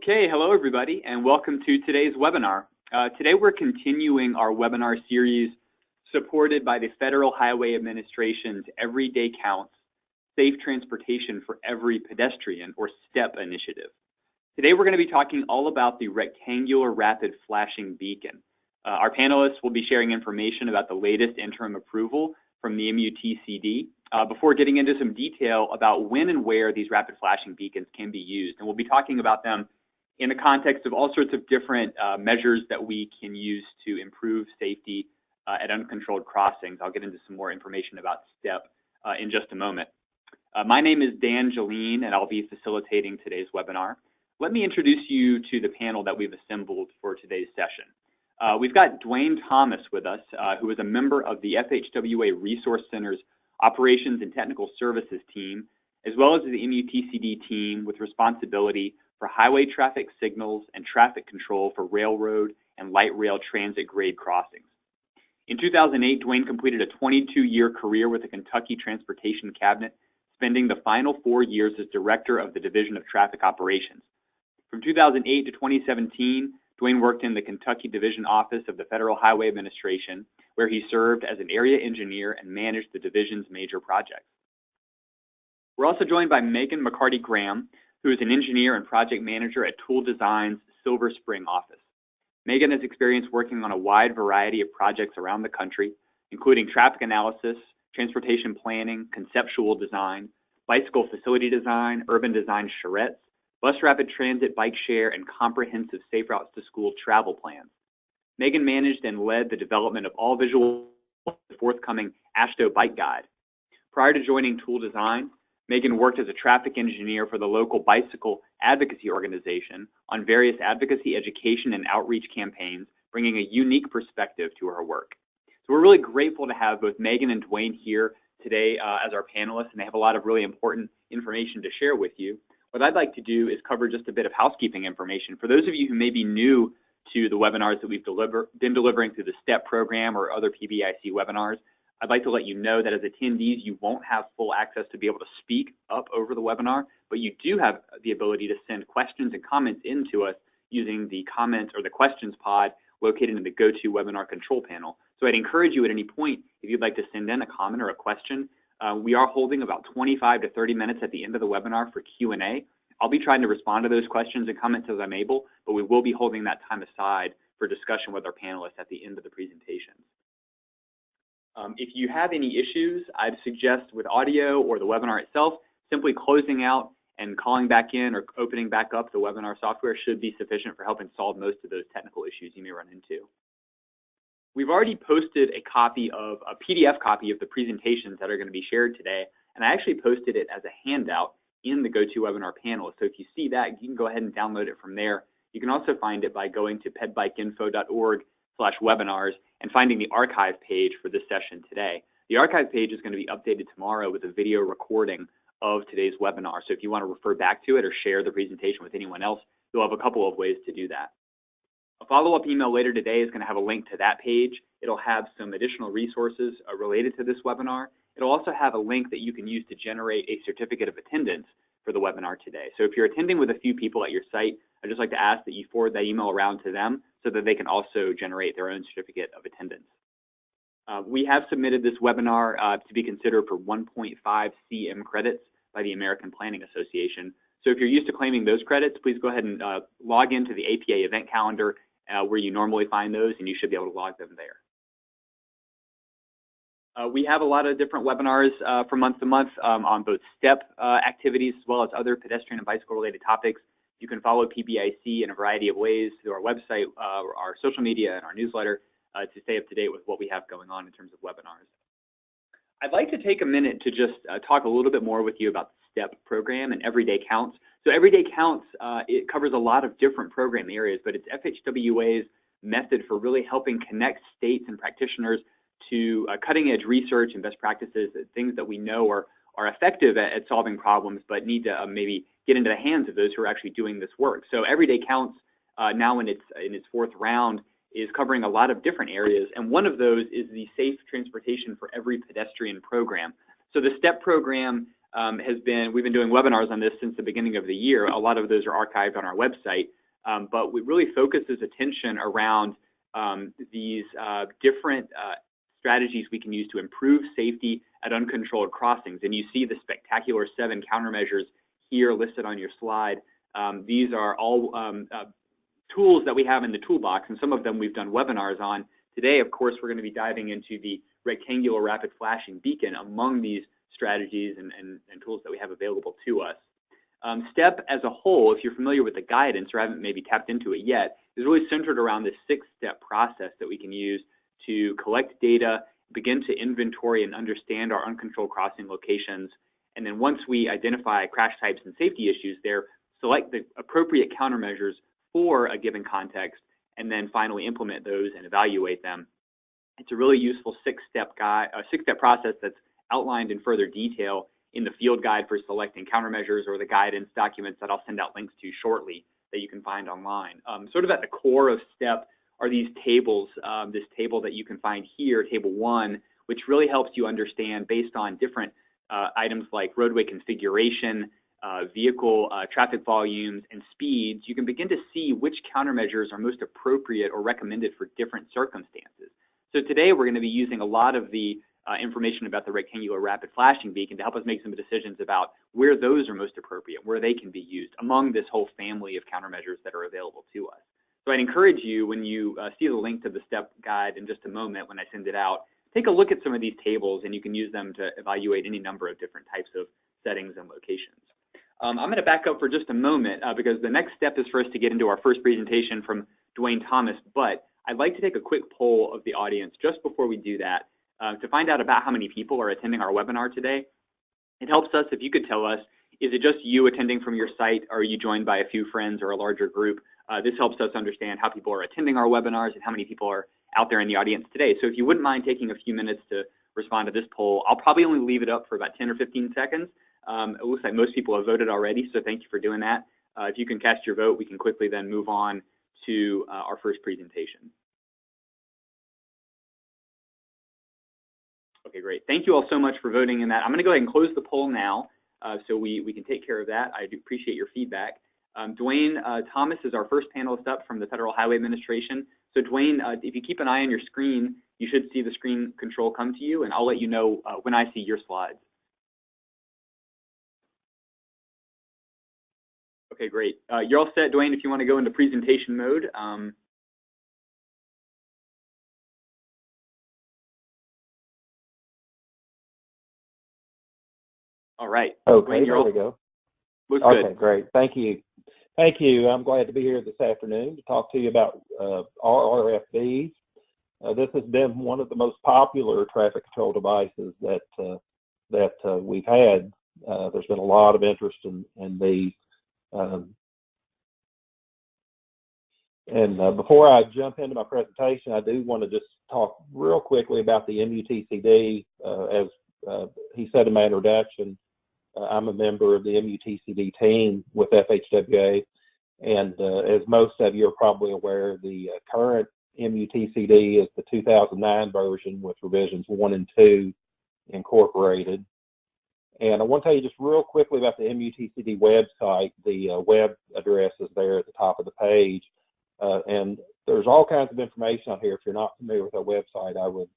Okay, hello everybody, and welcome to today's webinar. Today we're continuing our webinar series supported by the Federal Highway Administration's Everyday Counts, Safe Transportation for Every Pedestrian, or STEP initiative. Today we're going to be talking all about the rectangular rapid flashing beacon. Our panelists will be sharing information about the latest interim approval from the MUTCD before getting into some detail about when and where these rapid flashing beacons can be used. And we'll be talking about them in the context of all sorts of different measures that we can use to improve safety at uncontrolled crossings. I'll get into some more information about STEP in just a moment. My name is Dan Jeline, and I'll be facilitating today's webinar. Let me introduce you to the panel that we've assembled for today's session. We've got Dwayne Thomas with us, who is a member of the FHWA Resource Center's Operations and Technical Services team, as well as the MUTCD team with responsibility for highway traffic signals and traffic control for railroad and light rail transit grade crossings. In 2008, Dwayne completed a 22-year career with the Kentucky Transportation Cabinet, spending the final 4 years as Director of the Division of Traffic Operations. From 2008 to 2017, Dwayne worked in the Kentucky Division Office of the Federal Highway Administration, where he served as an area engineer and managed the division's major projects. We're also joined by Megan McCarty-Graham, who is an engineer and project manager at Tool Design's Silver Spring office. Megan has experience working on a wide variety of projects around the country, including traffic analysis, transportation planning, conceptual design, bicycle facility design, urban design charrettes, bus rapid transit, bike share, and comprehensive safe routes to school travel plans. Megan managed and led the development of all visual the forthcoming AASHTO Bike Guide. Prior to joining Tool Design, Megan worked as a traffic engineer for the local bicycle advocacy organization on various advocacy, education, and outreach campaigns, bringing a unique perspective to her work. So we're really grateful to have both Megan and Dwayne here today as our panelists, and they have a lot of really important information to share with you. What I'd like to do is cover just a bit of housekeeping information. For those of you who may be new to the webinars that we've been delivering through the STEP program or other PBIC webinars, I'd like to let you know that as attendees, you won't have full access to be able to speak up over the webinar, but you do have the ability to send questions and comments into us using the comments or the questions pod located in the GoToWebinar control panel. So I'd encourage you at any point, if you'd like to send in a comment or a question. We are holding about 25 to 30 minutes at the end of the webinar for Q&A. I'll be trying to respond to those questions and comments as I'm able, but we will be holding that time aside for discussion with our panelists at the end of the presentation. If you have any issues, I'd suggest with audio or the webinar itself, simply closing out and calling back in or opening back up the webinar software should be sufficient for helping solve most of those technical issues you may run into. We've already posted a PDF copy of the presentations that are going to be shared today, and I actually posted it as a handout in the GoToWebinar panel. So if you see that, you can go ahead and download it from there. You can also find it by going to pedbikeinfo.org/webinars and finding the archive page for this session today. The archive page is going to be updated tomorrow with a video recording of today's webinar. So if you want to refer back to it or share the presentation with anyone else, you'll have a couple of ways to do that. A follow-up email later today is going to have a link to that page. It'll have some additional resources related to this webinar. It'll also have a link that you can use to generate a certificate of attendance for the webinar today. So if you're attending with a few people at your site, I'd just like to ask that you forward that email around to them so that they can also generate their own certificate of attendance. We have submitted this webinar to be considered for 1.5 CM credits by the American Planning Association. So if you're used to claiming those credits, please go ahead and log into the APA event calendar where you normally find those, and you should be able to log them there. We have a lot of different webinars from month to month on both STEP activities as well as other pedestrian and bicycle related topics. You can follow PBIC in a variety of ways through our website, our social media, and our newsletter to stay up to date with what we have going on in terms of webinars. I'd like to take a minute to just talk a little bit more with you about the STEP program and Everyday Counts. So Everyday Counts, it covers a lot of different program areas, but it's FHWA's method for really helping connect states and practitioners to cutting-edge research and best practices, things that we know are effective at solving problems, but need to maybe get into the hands of those who are actually doing this work. So Everyday Counts, now in its fourth round, is covering a lot of different areas, and one of those is the Safe Transportation for Every Pedestrian program. So the STEP program we've been doing webinars on this since the beginning of the year. A lot of those are archived on our website, but it really focuses attention around these different strategies we can use to improve safety at uncontrolled crossings. And you see the spectacular 7 countermeasures here listed on your slide. These are all tools that we have in the toolbox, and some of them we've done webinars on. Today, of course, we're going to be diving into the rectangular rapid flashing beacon among these strategies and tools that we have available to us. STEP as a whole, if you're familiar with the guidance or haven't maybe tapped into it yet, is really centered around this 6-step process that we can use to collect data, begin to inventory and understand our uncontrolled crossing locations, and then once we identify crash types and safety issues there, select the appropriate countermeasures for a given context, and then finally implement those and evaluate them. It's a really useful 6-step process that's outlined in further detail in the field guide for selecting countermeasures or the guidance documents that I'll send out links to shortly that you can find online. Sort of at the core of STEP are these tables, this table that you can find here, Table 1, which really helps you understand based on different items like roadway configuration, vehicle traffic volumes, and speeds. You can begin to see which countermeasures are most appropriate or recommended for different circumstances. So today we're going to be using a lot of the information about the rectangular rapid flashing beacon to help us make some decisions about where those are most appropriate, where they can be used among this whole family of countermeasures that are available to us. So I'd encourage you, when you see the link to the STEP guide in just a moment when I send it out, take a look at some of these tables and you can use them to evaluate any number of different types of settings and locations. I'm going to back up for just a moment because the next step is for us to get into our first presentation from Dwayne Thomas, but I'd like to take a quick poll of the audience just before we do that to find out about how many people are attending our webinar today. It helps us if you could tell us, is it just you attending from your site, or are you joined by a few friends or a larger group? This helps us understand how people are attending our webinars and how many people are out there in the audience today. So if you wouldn't mind taking a few minutes to respond to this poll, I'll probably only leave it up for about 10 or 15 seconds. It looks like most people have voted already, so thank you for doing that. If you can cast your vote, we can quickly then move on to our first presentation. Okay, great. Thank you all so much for voting in that. I'm going to go ahead and close the poll now so we can take care of that. I do appreciate your feedback. Dwayne Thomas is our first panelist up from the Federal Highway Administration. So Dwayne, if you keep an eye on your screen, you should see the screen control come to you, and I'll let you know when I see your slides. Okay, great. You're all set, Dwayne, if you want to go into presentation mode. All right. Okay, Dwayne, there we go. Looks okay, good. Great. Thank you. Thank you. I'm glad to be here this afternoon to talk to you about RFPs. This has been one of the most popular traffic control devices that we've had. There's been a lot of interest in these. Before I jump into my presentation, I do want to just talk real quickly about the MUTCD. As he said in my introduction, I'm a member of the MUTCD team with FHWA, and as most of you are probably aware, the current MUTCD is the 2009 version with revisions 1 and 2 incorporated. And I want to tell you just real quickly about the MUTCD website. The web address is there at the top of the page, and there's all kinds of information on here. If you're not familiar with our website, I would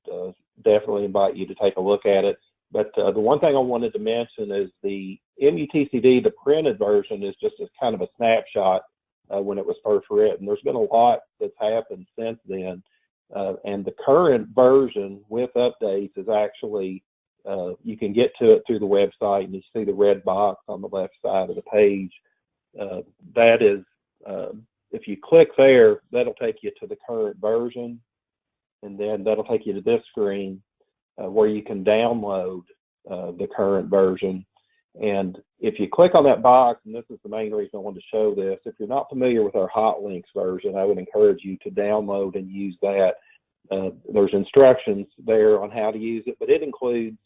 definitely invite you to take a look at it. But the one thing I wanted to mention is the MUTCD, the printed version, is just a kind of a snapshot when it was first written. There's been a lot that's happened since then, and the current version with updates is actually, you can get to it through the website, and you see the red box on the left side of the page. That is, if you click there, that'll take you to the current version, and then that'll take you to this screen where you can download the current version. And if you click on that box, and this is the main reason I wanted to show this, if you're not familiar with our hot links version, I would encourage you to download and use that. There's instructions there on how to use it, but it includes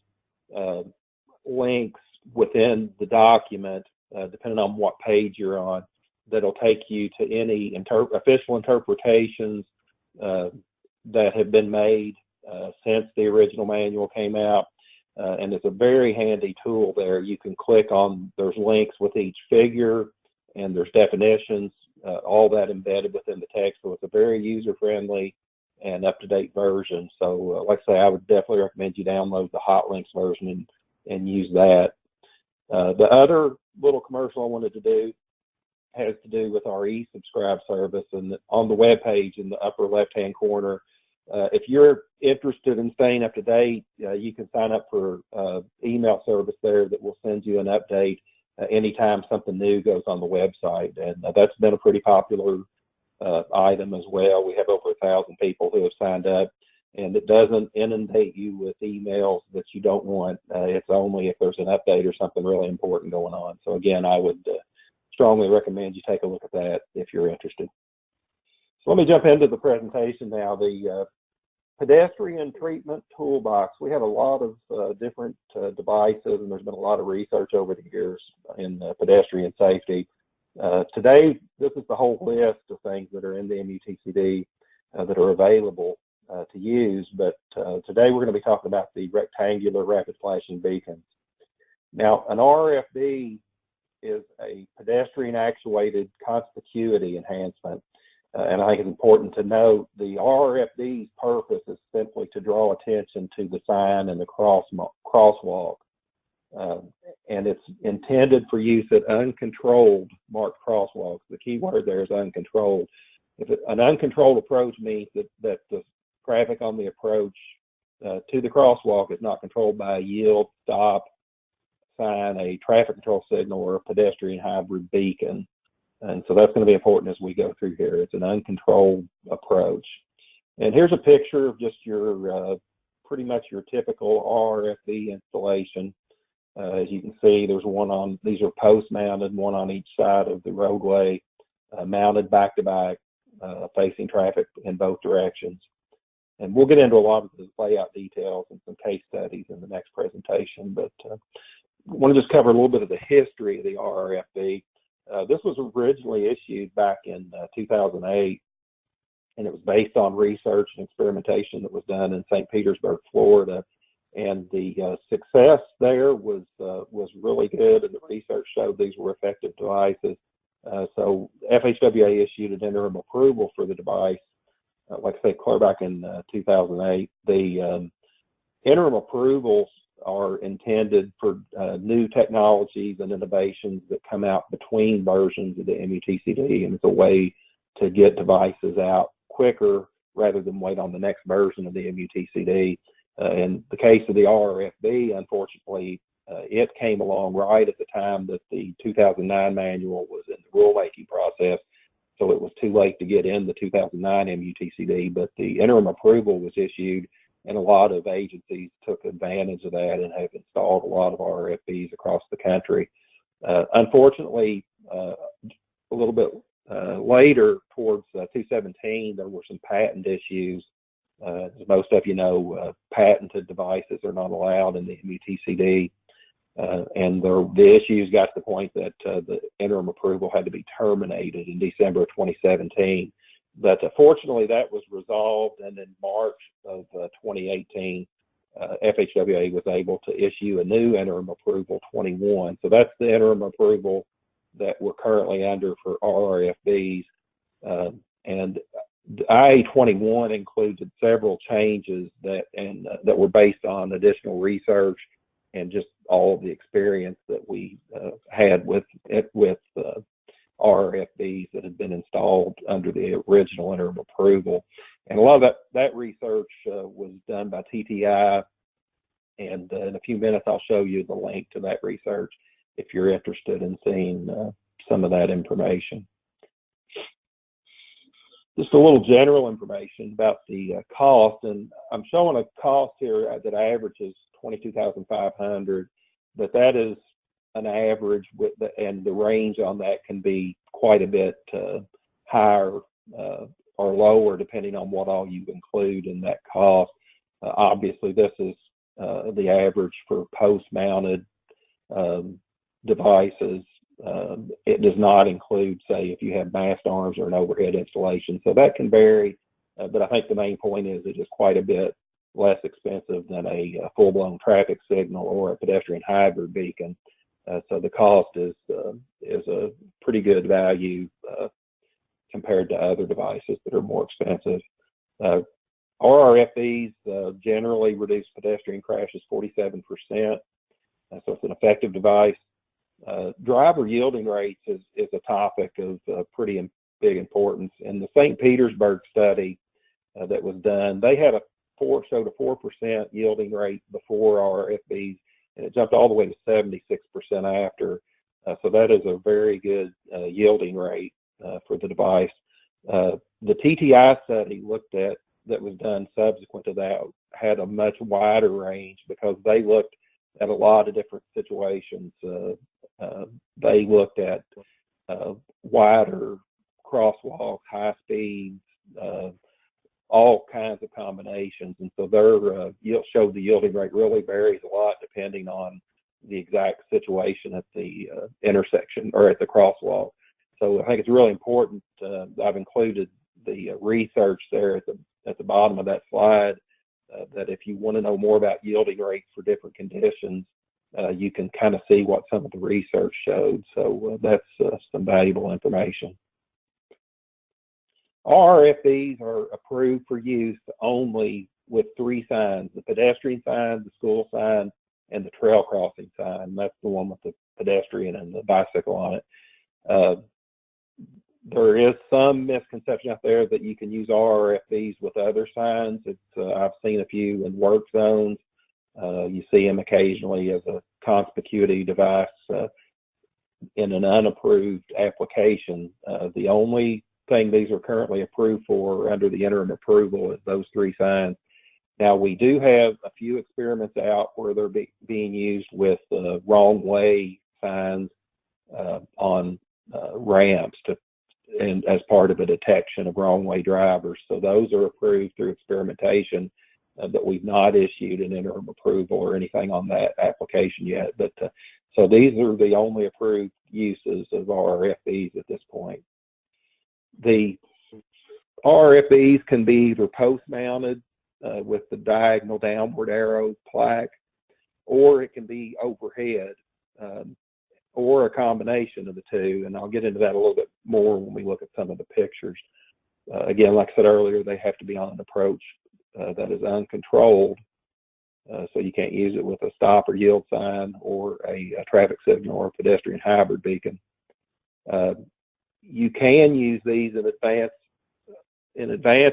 links within the document, depending on what page you're on, that'll take you to any official interpretations that have been made since the original manual came out. and it's a very handy tool there. You can click on, there's links with each figure, and there's definitions, all that embedded within the text. So it's a very user-friendly and up-to-date version. So like I say, I would definitely recommend you download the hot links version and use that. The other little commercial I wanted to do has to do with our e-subscribe service. And on the web page in the upper left-hand corner, if you're interested in staying up to date, you can sign up for email service there that will send you an update anytime something new goes on the website. And that's been a pretty popular item as well. We have over 1,000 people who have signed up, and it doesn't inundate you with emails that you don't want. It's only if there's an update or something really important going on. So again, I would strongly recommend you take a look at that if you're interested. So let me jump into the presentation now. The Pedestrian Treatment Toolbox. We have a lot of different devices, and there's been a lot of research over the years in pedestrian safety. Today, this is the whole list of things that are in the MUTCD that are available to use, but today we're going to be talking about the rectangular rapid flashing beacons. Now, an RFB is a pedestrian actuated conspicuity enhancement. And I think it's important to note the RFB's purpose is simply to draw attention to the sign and the crosswalk. And it's intended for use at uncontrolled marked crosswalks. The key word there is uncontrolled. An uncontrolled approach means that the traffic on the approach to the crosswalk is not controlled by a yield, stop sign, a traffic control signal, or a pedestrian hybrid beacon. And so that's going to be important as we go through here. It's an uncontrolled approach. And here's a picture of just your, pretty much your typical RFB installation. As you can see, there's one on, these are post mounted, one on each side of the roadway, mounted back to back, facing traffic in both directions. And we'll get into a lot of the layout details and some case studies in the next presentation, but I want to just cover a little bit of the history of the RFB. This was originally issued back in 2008, and it was based on research and experimentation that was done in St. Petersburg, Florida. And the success there was really good, and the research showed these were effective devices. So FHWA issued an interim approval for the device, like I say, clear back in 2008. The interim approvals are intended for new technologies and innovations that come out between versions of the MUTCD, and it's a way to get devices out quicker rather than wait on the next version of the MUTCD. In the case of the RFB, unfortunately, it came along right at the time that the 2009 manual was in the rulemaking process, so it was too late to get in the 2009 MUTCD, but the interim approval was issued, and a lot of agencies took advantage of that and have installed a lot of RFBs across the country. Unfortunately, a little bit later, towards 2017, there were some patent issues. As most of you know, patented devices are not allowed in the MUTCD, and the issues got to the point that the interim approval had to be terminated in December of 2017. But fortunately, that was resolved, and in March of 2018, FHWA was able to issue a new interim approval 21. So that's the interim approval that we're currently under for RFBs. And IA-21 included several changes that were based on additional research and just all of the experience that we had with RFBs that had been installed under the original interim approval. And a lot of that research was done by TTI, and in a few minutes I'll show you the link to that research if you're interested in seeing some of that information. Just a little general information about the cost, and I'm showing a cost here that averages $22,500, but that is an average, and the range on that can be quite a bit higher or lower depending on what all you include in that cost. Obviously, this is the average for post-mounted devices. It does not include, say, if you have mast arms or an overhead installation, so that can vary, but I think the main point is it is quite a bit less expensive than a full-blown traffic signal or a pedestrian hybrid beacon. So the cost is a pretty good value compared to other devices that are more expensive. RRFPs generally reduce pedestrian crashes 47%, so it's an effective device. Driver yielding rates is a topic of pretty big importance. In the St. Petersburg study that was done, they had showed a 4% yielding rate before RFPs, and it jumped all the way to 76% after. So that is a very good yielding rate for the device. The TTI study that was done subsequent to that had a much wider range because they looked at a lot of different situations. They looked at wider crosswalks, high speeds, all kinds of combinations, and so their showed the yielding rate really varies a lot depending on the exact situation at the intersection or at the crosswalk. So I think it's really important. I've included the research there at the bottom of that slide, that if you want to know more about yielding rates for different conditions, you can kind of see what some of the research showed. So that's some valuable information. RFPs are approved for use only with 3 signs: the pedestrian sign, the school sign, and the trail crossing sign. That's the one with the pedestrian and the bicycle on it. There is some misconception out there that you can use RFPs with other signs. I've seen a few in work zones. You see them occasionally as a conspicuity device in an unapproved application. The only thing these are currently approved for under the interim approval is those 3 signs. Now, we do have a few experiments out where they're being used with wrong way signs on ramps and as part of a detection of wrong way drivers. So those are approved through experimentation, but we've not issued an interim approval or anything on that application yet. But so these are the only approved uses of RFPs at this point. The RFPs can be either post-mounted with the diagonal downward arrow plaque, or it can be overhead, or a combination of the two. And I'll get into that a little bit more when we look at some of the pictures. Again, like I said earlier, they have to be on an approach that is uncontrolled. So you can't use it with a stop or yield sign or a traffic signal or a pedestrian hybrid beacon. You can use these in advance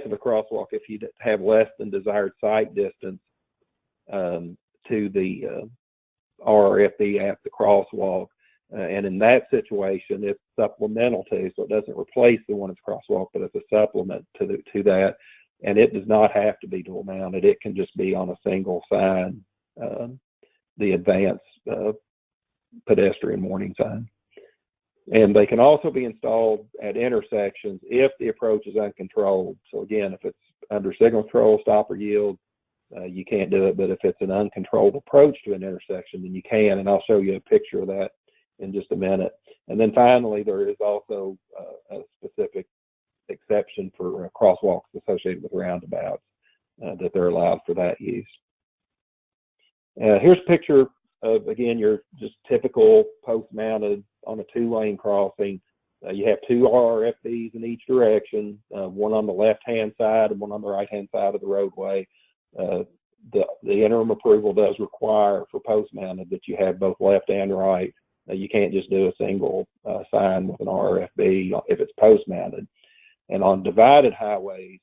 of a crosswalk if you have less than desired sight distance to the RFP at the crosswalk. And in that situation, it's supplemental to, so it doesn't replace the one that's crosswalk, but it's a supplement to that. And it does not have to be dual mounted. It can just be on a single sign, the advanced pedestrian warning sign. And they can also be installed at intersections if the approach is uncontrolled. So again, if it's under signal control, stop or yield, you can't do it. But if it's an uncontrolled approach to an intersection, then you can. And I'll show you a picture of that in just a minute. And then finally, there is also a specific exception for crosswalks associated with roundabouts that they're allowed for that use. Here's a picture of, again, your just typical post-mounted on a 2-lane crossing. You have 2 RFPs in each direction, one on the left-hand side and one on the right-hand side of the roadway. The interim approval does require for post-mounted that you have both left and right. You can't just do a single sign with an RFP if it's post-mounted. And on divided highways,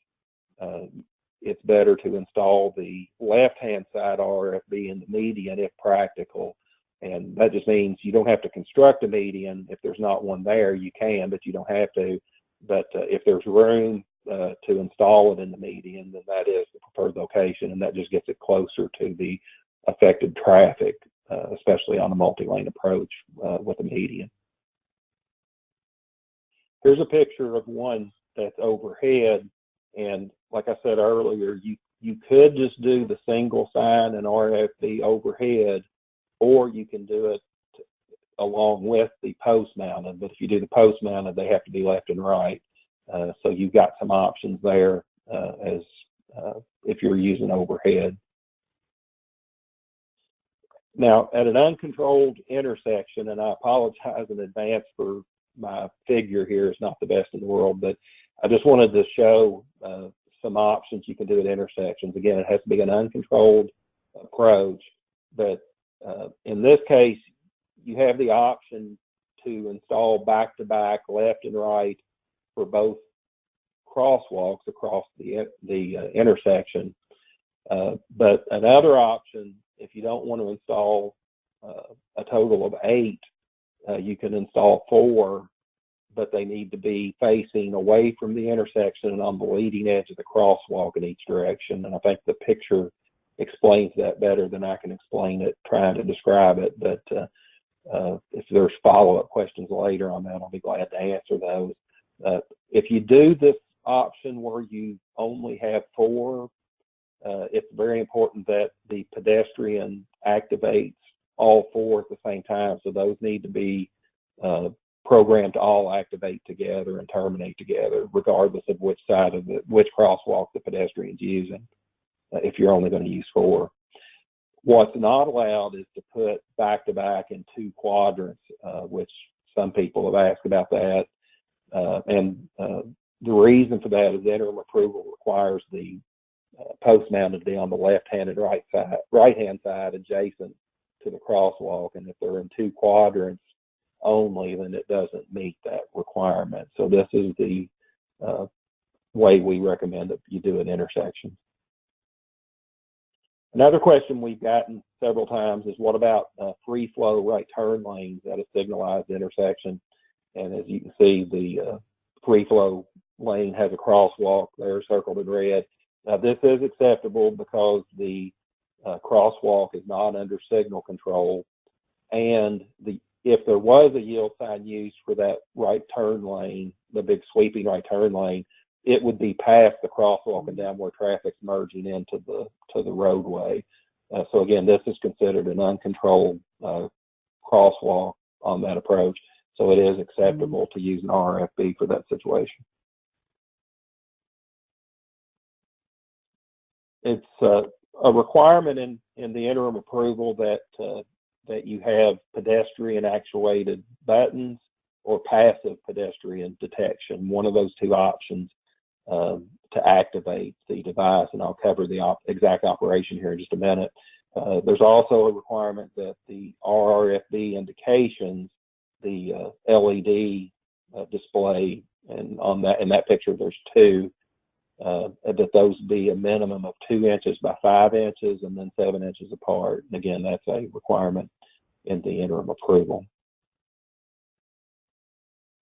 it's better to install the left-hand side RFP in the median if practical. And that just means you don't have to construct a median. If there's not one there, you can, but you don't have to. But if there's room to install it in the median, then that is the preferred location, and that just gets it closer to the affected traffic, especially on a multi-lane approach with a median. Here's a picture of one that's overhead, and like I said earlier, you could just do the single sign and RFP overhead, or you can do it along with the post-mounted. But if you do the post-mounted, they have to be left and right. So you've got some options there as if you're using overhead. Now, at an uncontrolled intersection, and I apologize in advance for my figure here, it's not the best in the world, but I just wanted to show some options you can do at intersections. Again, it has to be an uncontrolled approach, but in this case, you have the option to install back-to-back left and right for both crosswalks across the intersection. But another option, if you don't want to install a total of 8, you can install 4, but they need to be facing away from the intersection and on the leading edge of the crosswalk in each direction. And I think the picture explains that better than I can explain it trying to describe it. But if there's follow-up questions later on that, I'll be glad to answer those. If you do this option where you only have 4, it's very important that the pedestrian activates all 4 at the same time. So those need to be programmed to all activate together and terminate together, regardless of which side of which crosswalk the pedestrian's using, if you're only going to use 4. What's not allowed is to put back-to-back in 2 quadrants, which some people have asked about that. And the reason for that is interim approval requires the post mounted to be on the left-hand and right-hand side adjacent to the crosswalk. And if they're in 2 quadrants only, then it doesn't meet that requirement. So this is the way we recommend that you do an intersection. Another question we've gotten several times is, what about free flow right turn lanes at a signalized intersection? And as you can see, the free flow lane has a crosswalk there circled in red. This is acceptable because the crosswalk is not under signal control, and if there was a yield sign used for that right turn lane, the big sweeping right turn lane, it would be past the crosswalk and down where traffic's merging into the roadway. So again, this is considered an uncontrolled crosswalk on that approach. So it is acceptable to use an RFP for that situation. It's a requirement in the interim approval that you have pedestrian actuated buttons or passive pedestrian detection, one of those 2 options to activate the device, and I'll cover the exact operation here in just a minute. There's also a requirement that the RFP indications, the LED display, and in that picture there's 2, that those be a minimum of 2 inches by 5 inches and then 7 inches apart. And again, that's a requirement in the interim approval.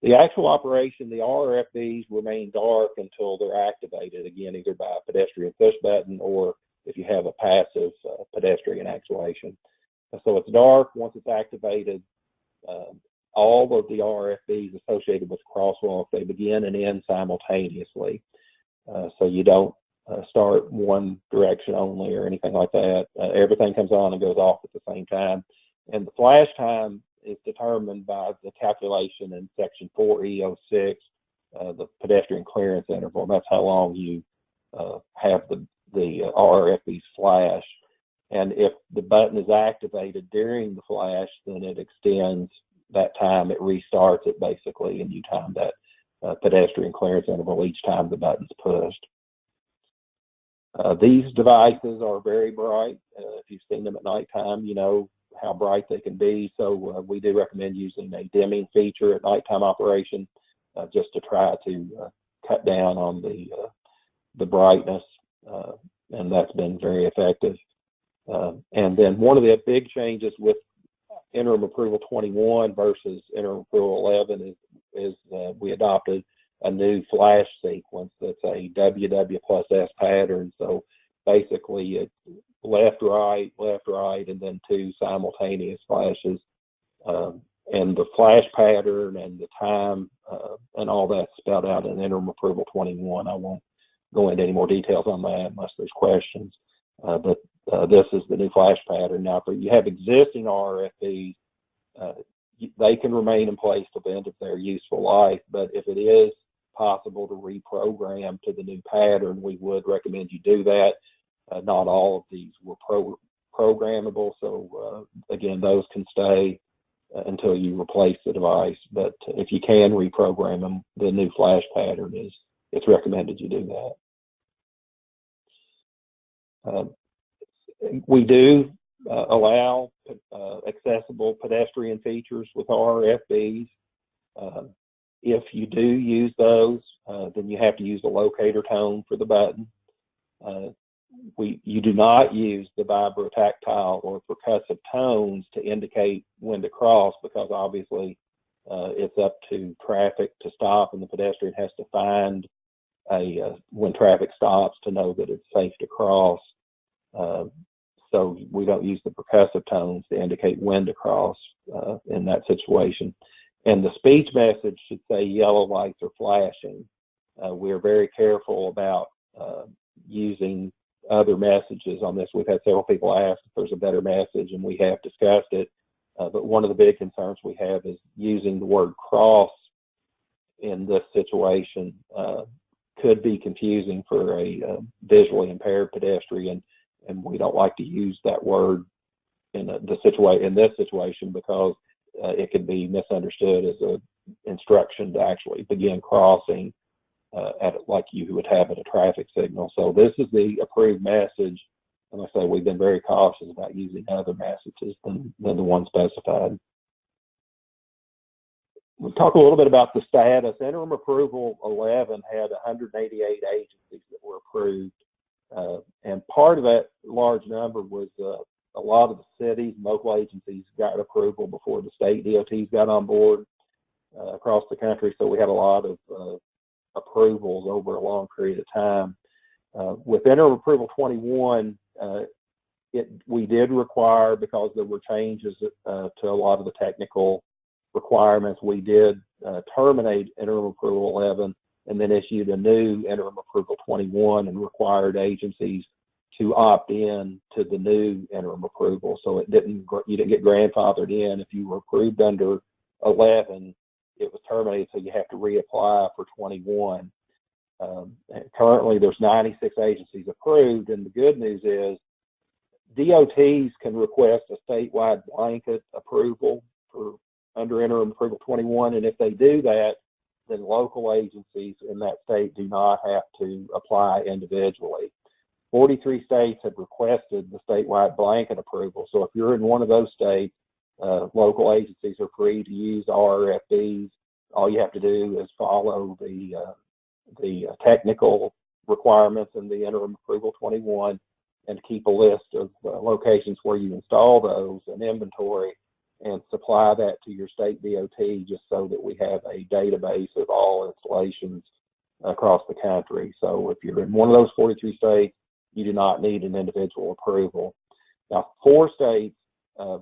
The actual operation, the RFPs remain dark until they're activated, again, either by a pedestrian push button or if you have a passive pedestrian actuation. So it's dark once it's activated. All of the RFPs associated with crosswalk, they begin and end simultaneously. So you don't start one direction only or anything like that. Everything comes on and goes off at the same time. And the flash time is determined by the calculation in section 4E06, the pedestrian clearance interval. That's how long you have the RFPs flash. And if the button is activated during the flash, then it extends that time. It restarts it basically, and you time that pedestrian clearance interval each time the button's pushed. These devices are very bright. If you've seen them at nighttime, you know how bright they can be. So we do recommend using a dimming feature at nighttime operation just to try to cut down on the brightness, and that's been very effective. And then one of the big changes with interim approval 21 versus interim approval 11 is we adopted a new flash sequence that's a WW plus S pattern. So basically it's left, right, and then 2 simultaneous flashes. And the flash pattern and the time and all that's spelled out in interim approval 21. I won't go into any more details on that unless there's questions. But this is the new flash pattern. Now, if you have existing RFPs, they can remain in place to the end of their useful life. But if it is possible to reprogram to the new pattern, we would recommend you do that. Not all of these were programmable, so again, those can stay until you replace the device. But if you can reprogram them, the new flash pattern it's recommended you do that. We do allow accessible pedestrian features with RFPs. If you do use those, then you have to use the locator tone for the button. You do not use the vibro-tactile or percussive tones to indicate when to cross, because obviously it's up to traffic to stop, and the pedestrian has to find when traffic stops to know that it's safe to cross. So we don't use the percussive tones to indicate when to cross in that situation. And the speech message should say yellow lights are flashing. We're very careful about using other messages on this. We've had several people ask if there's a better message, and we have discussed it. But one of the big concerns we have is using the word cross in this situation could be confusing for a visually impaired pedestrian, and we don't like to use that word in this situation because it could be misunderstood as an instruction to actually begin crossing like you would have at a traffic signal. So this is the approved message, and like I say, we've been very cautious about using other messages than the one specified. We'll talk a little bit about the status. Interim Approval 11 had 188 agencies that were approved, and part of that large number was a lot of the cities and local agencies got approval before the state DOTs got on board across the country, so we had a lot of approvals over a long period of time. With Interim Approval 21, we did require, because there were changes to a lot of the technical requirements, we did terminate Interim Approval 11 and then issued a new Interim Approval 21 and required agencies to opt in to the new interim approval. So you didn't get grandfathered in. If you were approved under 11, it was terminated, so you have to reapply for 21. Currently, there's 96 agencies approved, and the good news is DOTs can request a statewide blanket approval for under Interim Approval 21, and if they do that, then local agencies in that state do not have to apply individually. 43 states have requested the statewide blanket approval, so if you're in one of those states, local agencies are free to use RFPs. All you have to do is follow the technical requirements in the Interim Approval 21 and keep a list of locations where you install those and inventory and supply that to your state DOT, just so that we have a database of all installations across the country. So if you're in one of those 43 states, you do not need an individual approval. Now, 4 states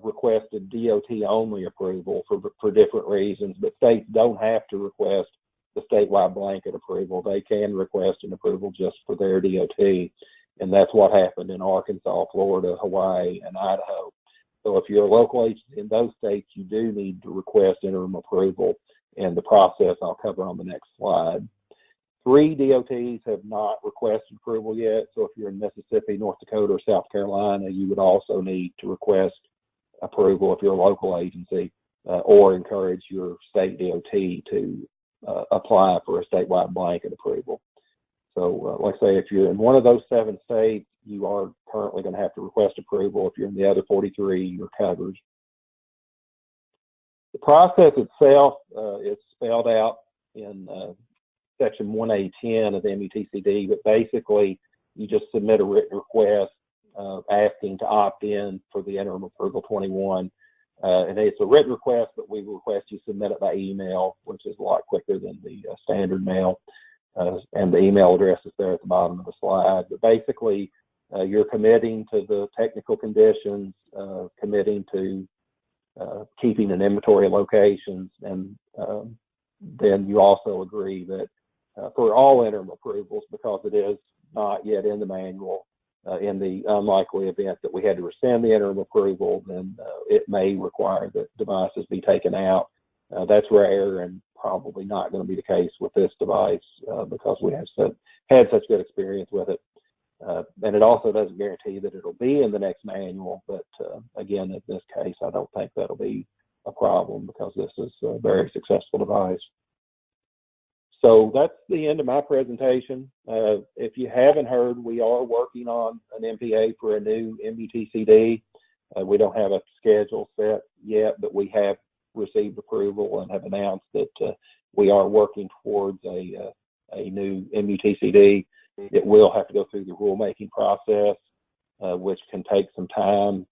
requested DOT-only approval for different reasons, but states don't have to request the statewide blanket approval. They can request an approval just for their DOT, and that's what happened in Arkansas, Florida, Hawaii, and Idaho. So if you're a local agency in those states, you do need to request interim approval, and the process I'll cover on the next slide. 3 DOTs have not requested approval yet, so if you're in Mississippi, North Dakota, or South Carolina, you would also need to request approval if you're a local agency, or encourage your state DOT to apply for a statewide blanket approval. So like I say, if you're in one of those 7 states, you are currently going to have to request approval. If you're in the other 43, you're covered. The process itself is spelled out in Section 1A10 of the MUTCD, but basically you just submit a written request asking to opt in for the Interim Approval 21. And it's a written request, but we request you submit it by email, which is a lot quicker than the standard mail. And the email address is there at the bottom of the slide. But basically, you're committing to the technical conditions, committing to keeping an inventory of locations, and then you also agree that for all interim approvals, because it is not yet in the manual, in the unlikely event that we had to rescind the interim approval, then it may require that devices be taken out. That's rare, and probably not going to be the case with this device because we have had such good experience with it. And it also doesn't guarantee that it'll be in the next manual, but again, in this case, I don't think that'll be a problem because this is a very successful device. So that's the end of my presentation. If you haven't heard, we are working on an MPA for a new MUTCD. We don't have a schedule set yet, but we have received approval and have announced that we are working towards a new MUTCD. It will have to go through the rulemaking process, which can take some time.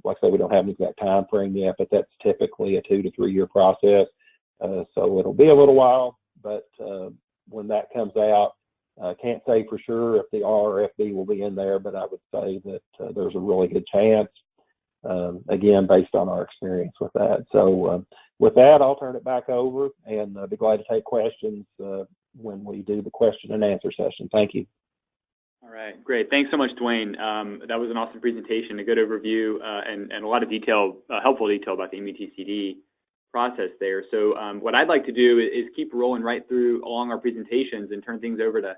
Like I said, we don't have an exact time frame yet, but that's typically a 2 to 3 year process. So it'll be a little while, but when that comes out, I can't say for sure if the RFP will be in there, but I would say that there's a really good chance, again, based on our experience with that. So with that, I'll turn it back over and be glad to take questions when we do the question and answer session. Thank you. All right, great. Thanks so much, Dwayne. That was an awesome presentation, a good overview, and a lot of detail, helpful detail about the MUTCD process there. So what I'd like to do is keep rolling right through along our presentations and turn things over to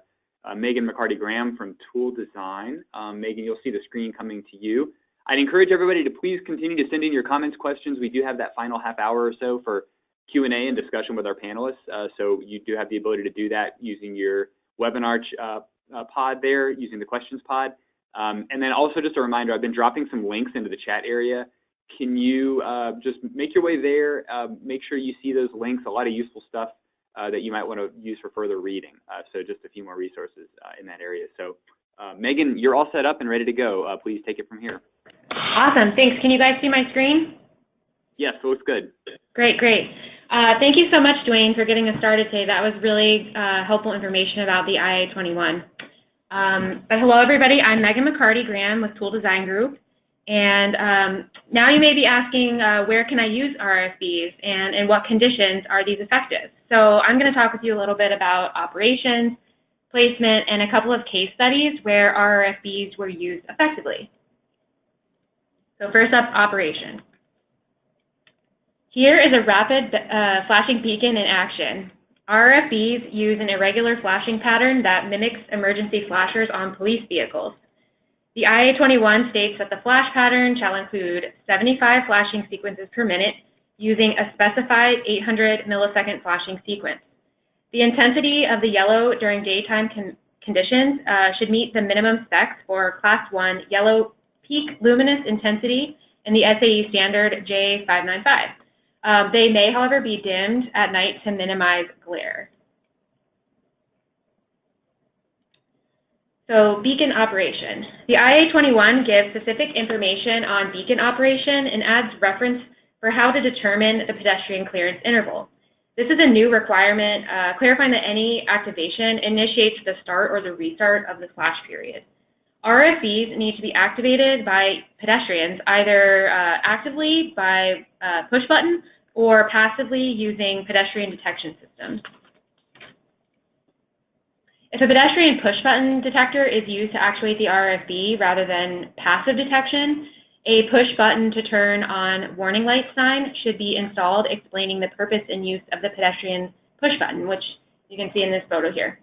Megan McCarty-Graham from Tool Design. Megan, you'll see the screen coming to you. I'd encourage everybody to please continue to send in your comments, questions. We do have that final half hour or so for Q&A and discussion with our panelists. So you do have the ability to do that using your webinar pod there, using the questions pod. And then also just a reminder, I've been dropping some links into the chat area. Can you just make your way there, make sure you see those links, a lot of useful stuff that you might want to use for further reading. So just a few more resources in that area. So Megan, you're all set up and ready to go. Please take it from here. Awesome, thanks. Can you guys see my screen? Yes, it looks good. Great. Thank you so much, Dwayne, for getting us started today. That was really helpful information about the IA-21. But hello, everybody. I'm Megan McCarty-Graham with Tool Design Group. And now you may be asking, where can I use RFPs and in what conditions are these effective? So I'm going to talk with you a little bit about operations, placement, and a couple of case studies where RFPs were used effectively. So first up, operation. Here is a rapid flashing beacon in action. RFPs use an irregular flashing pattern that mimics emergency flashers on police vehicles. The IA-21 states that the flash pattern shall include 75 flashing sequences per minute using a specified 800 millisecond flashing sequence. The intensity of the yellow during daytime conditions should meet the minimum specs for Class 1 yellow peak luminous intensity in the SAE standard J595. They may, however, be dimmed at night to minimize glare. So beacon operation. The IA-21 gives specific information on beacon operation and adds reference for how to determine the pedestrian clearance interval. This is a new requirement clarifying that any activation initiates the start or the restart of the flash period. RFPs need to be activated by pedestrians either actively by push button or passively using pedestrian detection systems. If a pedestrian push button detector is used to actuate the RFP rather than passive detection, a push button to turn on warning light sign should be installed explaining the purpose and use of the pedestrian push button, which you can see in this photo here.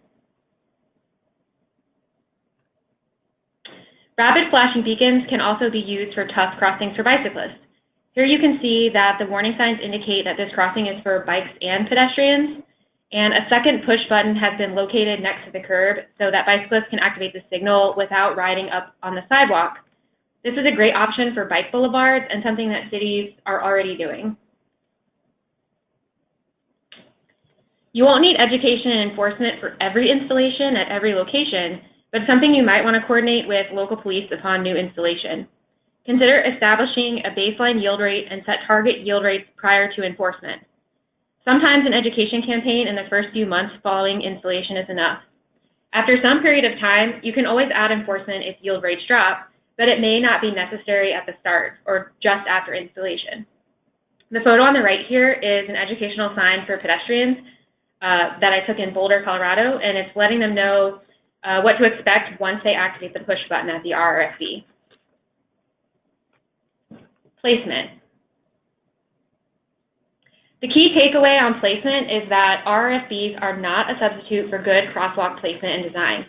Rapid flashing beacons can also be used for tough crossings for bicyclists. Here you can see that the warning signs indicate that this crossing is for bikes and pedestrians, and a second push button has been located next to the curb so that bicyclists can activate the signal without riding up on the sidewalk. This is a great option for bike boulevards and something that cities are already doing. You won't need education and enforcement for every installation at every location, but something you might want to coordinate with local police upon new installation. Consider establishing a baseline yield rate and set target yield rates prior to enforcement. Sometimes an education campaign in the first few months following installation is enough. After some period of time, you can always add enforcement if yield rates drop, but it may not be necessary at the start or just after installation. The photo on the right here is an educational sign for pedestrians that I took in Boulder, Colorado, and it's letting them know what to expect once they activate the push button at the RFP. Placement. The key takeaway on placement is that RFPs are not a substitute for good crosswalk placement and design.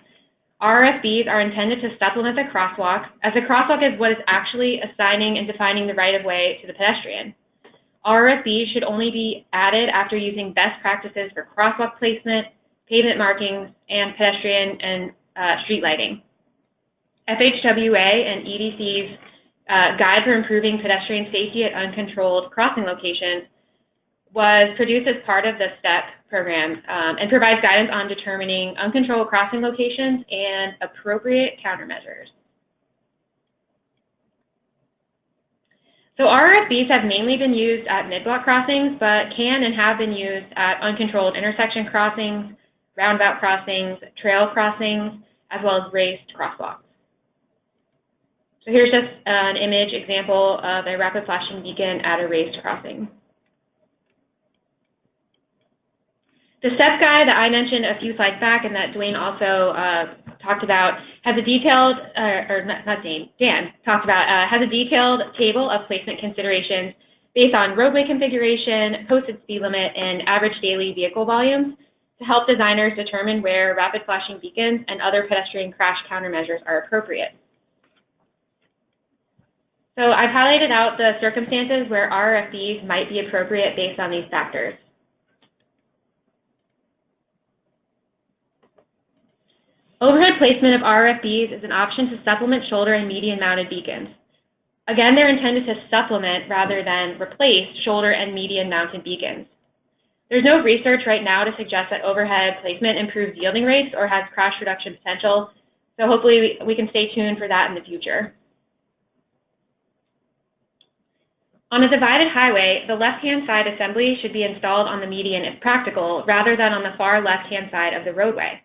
RFPs are intended to supplement the crosswalk, as the crosswalk is what is actually assigning and defining the right-of-way to the pedestrian. RFPs should only be added after using best practices for crosswalk placement, pavement markings, and pedestrian and street lighting. FHWA and EDC's Guide for Improving Pedestrian Safety at Uncontrolled Crossing Locations was produced as part of the STEP program and provides guidance on determining uncontrolled crossing locations and appropriate countermeasures. So RFPs have mainly been used at mid-block crossings, but can and have been used at uncontrolled intersection crossings, roundabout crossings, trail crossings, as well as raised crosswalks. So here's just an image example of a rapid flashing beacon at a raised crossing. The STEP guide that I mentioned a few slides back and that Dwayne also talked about has a detailed, Dan talked about, has a detailed table of placement considerations based on roadway configuration, posted speed limit, and average daily vehicle volumes to help designers determine where rapid flashing beacons and other pedestrian crash countermeasures are appropriate. So I've highlighted out the circumstances where RFPs might be appropriate based on these factors. Overhead placement of RFPs is an option to supplement shoulder and median mounted beacons. Again, they're intended to supplement rather than replace shoulder and median mounted beacons. There's no research right now to suggest that overhead placement improves yielding rates or has crash reduction potential, so hopefully we can stay tuned for that in the future. On a divided highway, the left-hand side assembly should be installed on the median if practical, rather than on the far left-hand side of the roadway.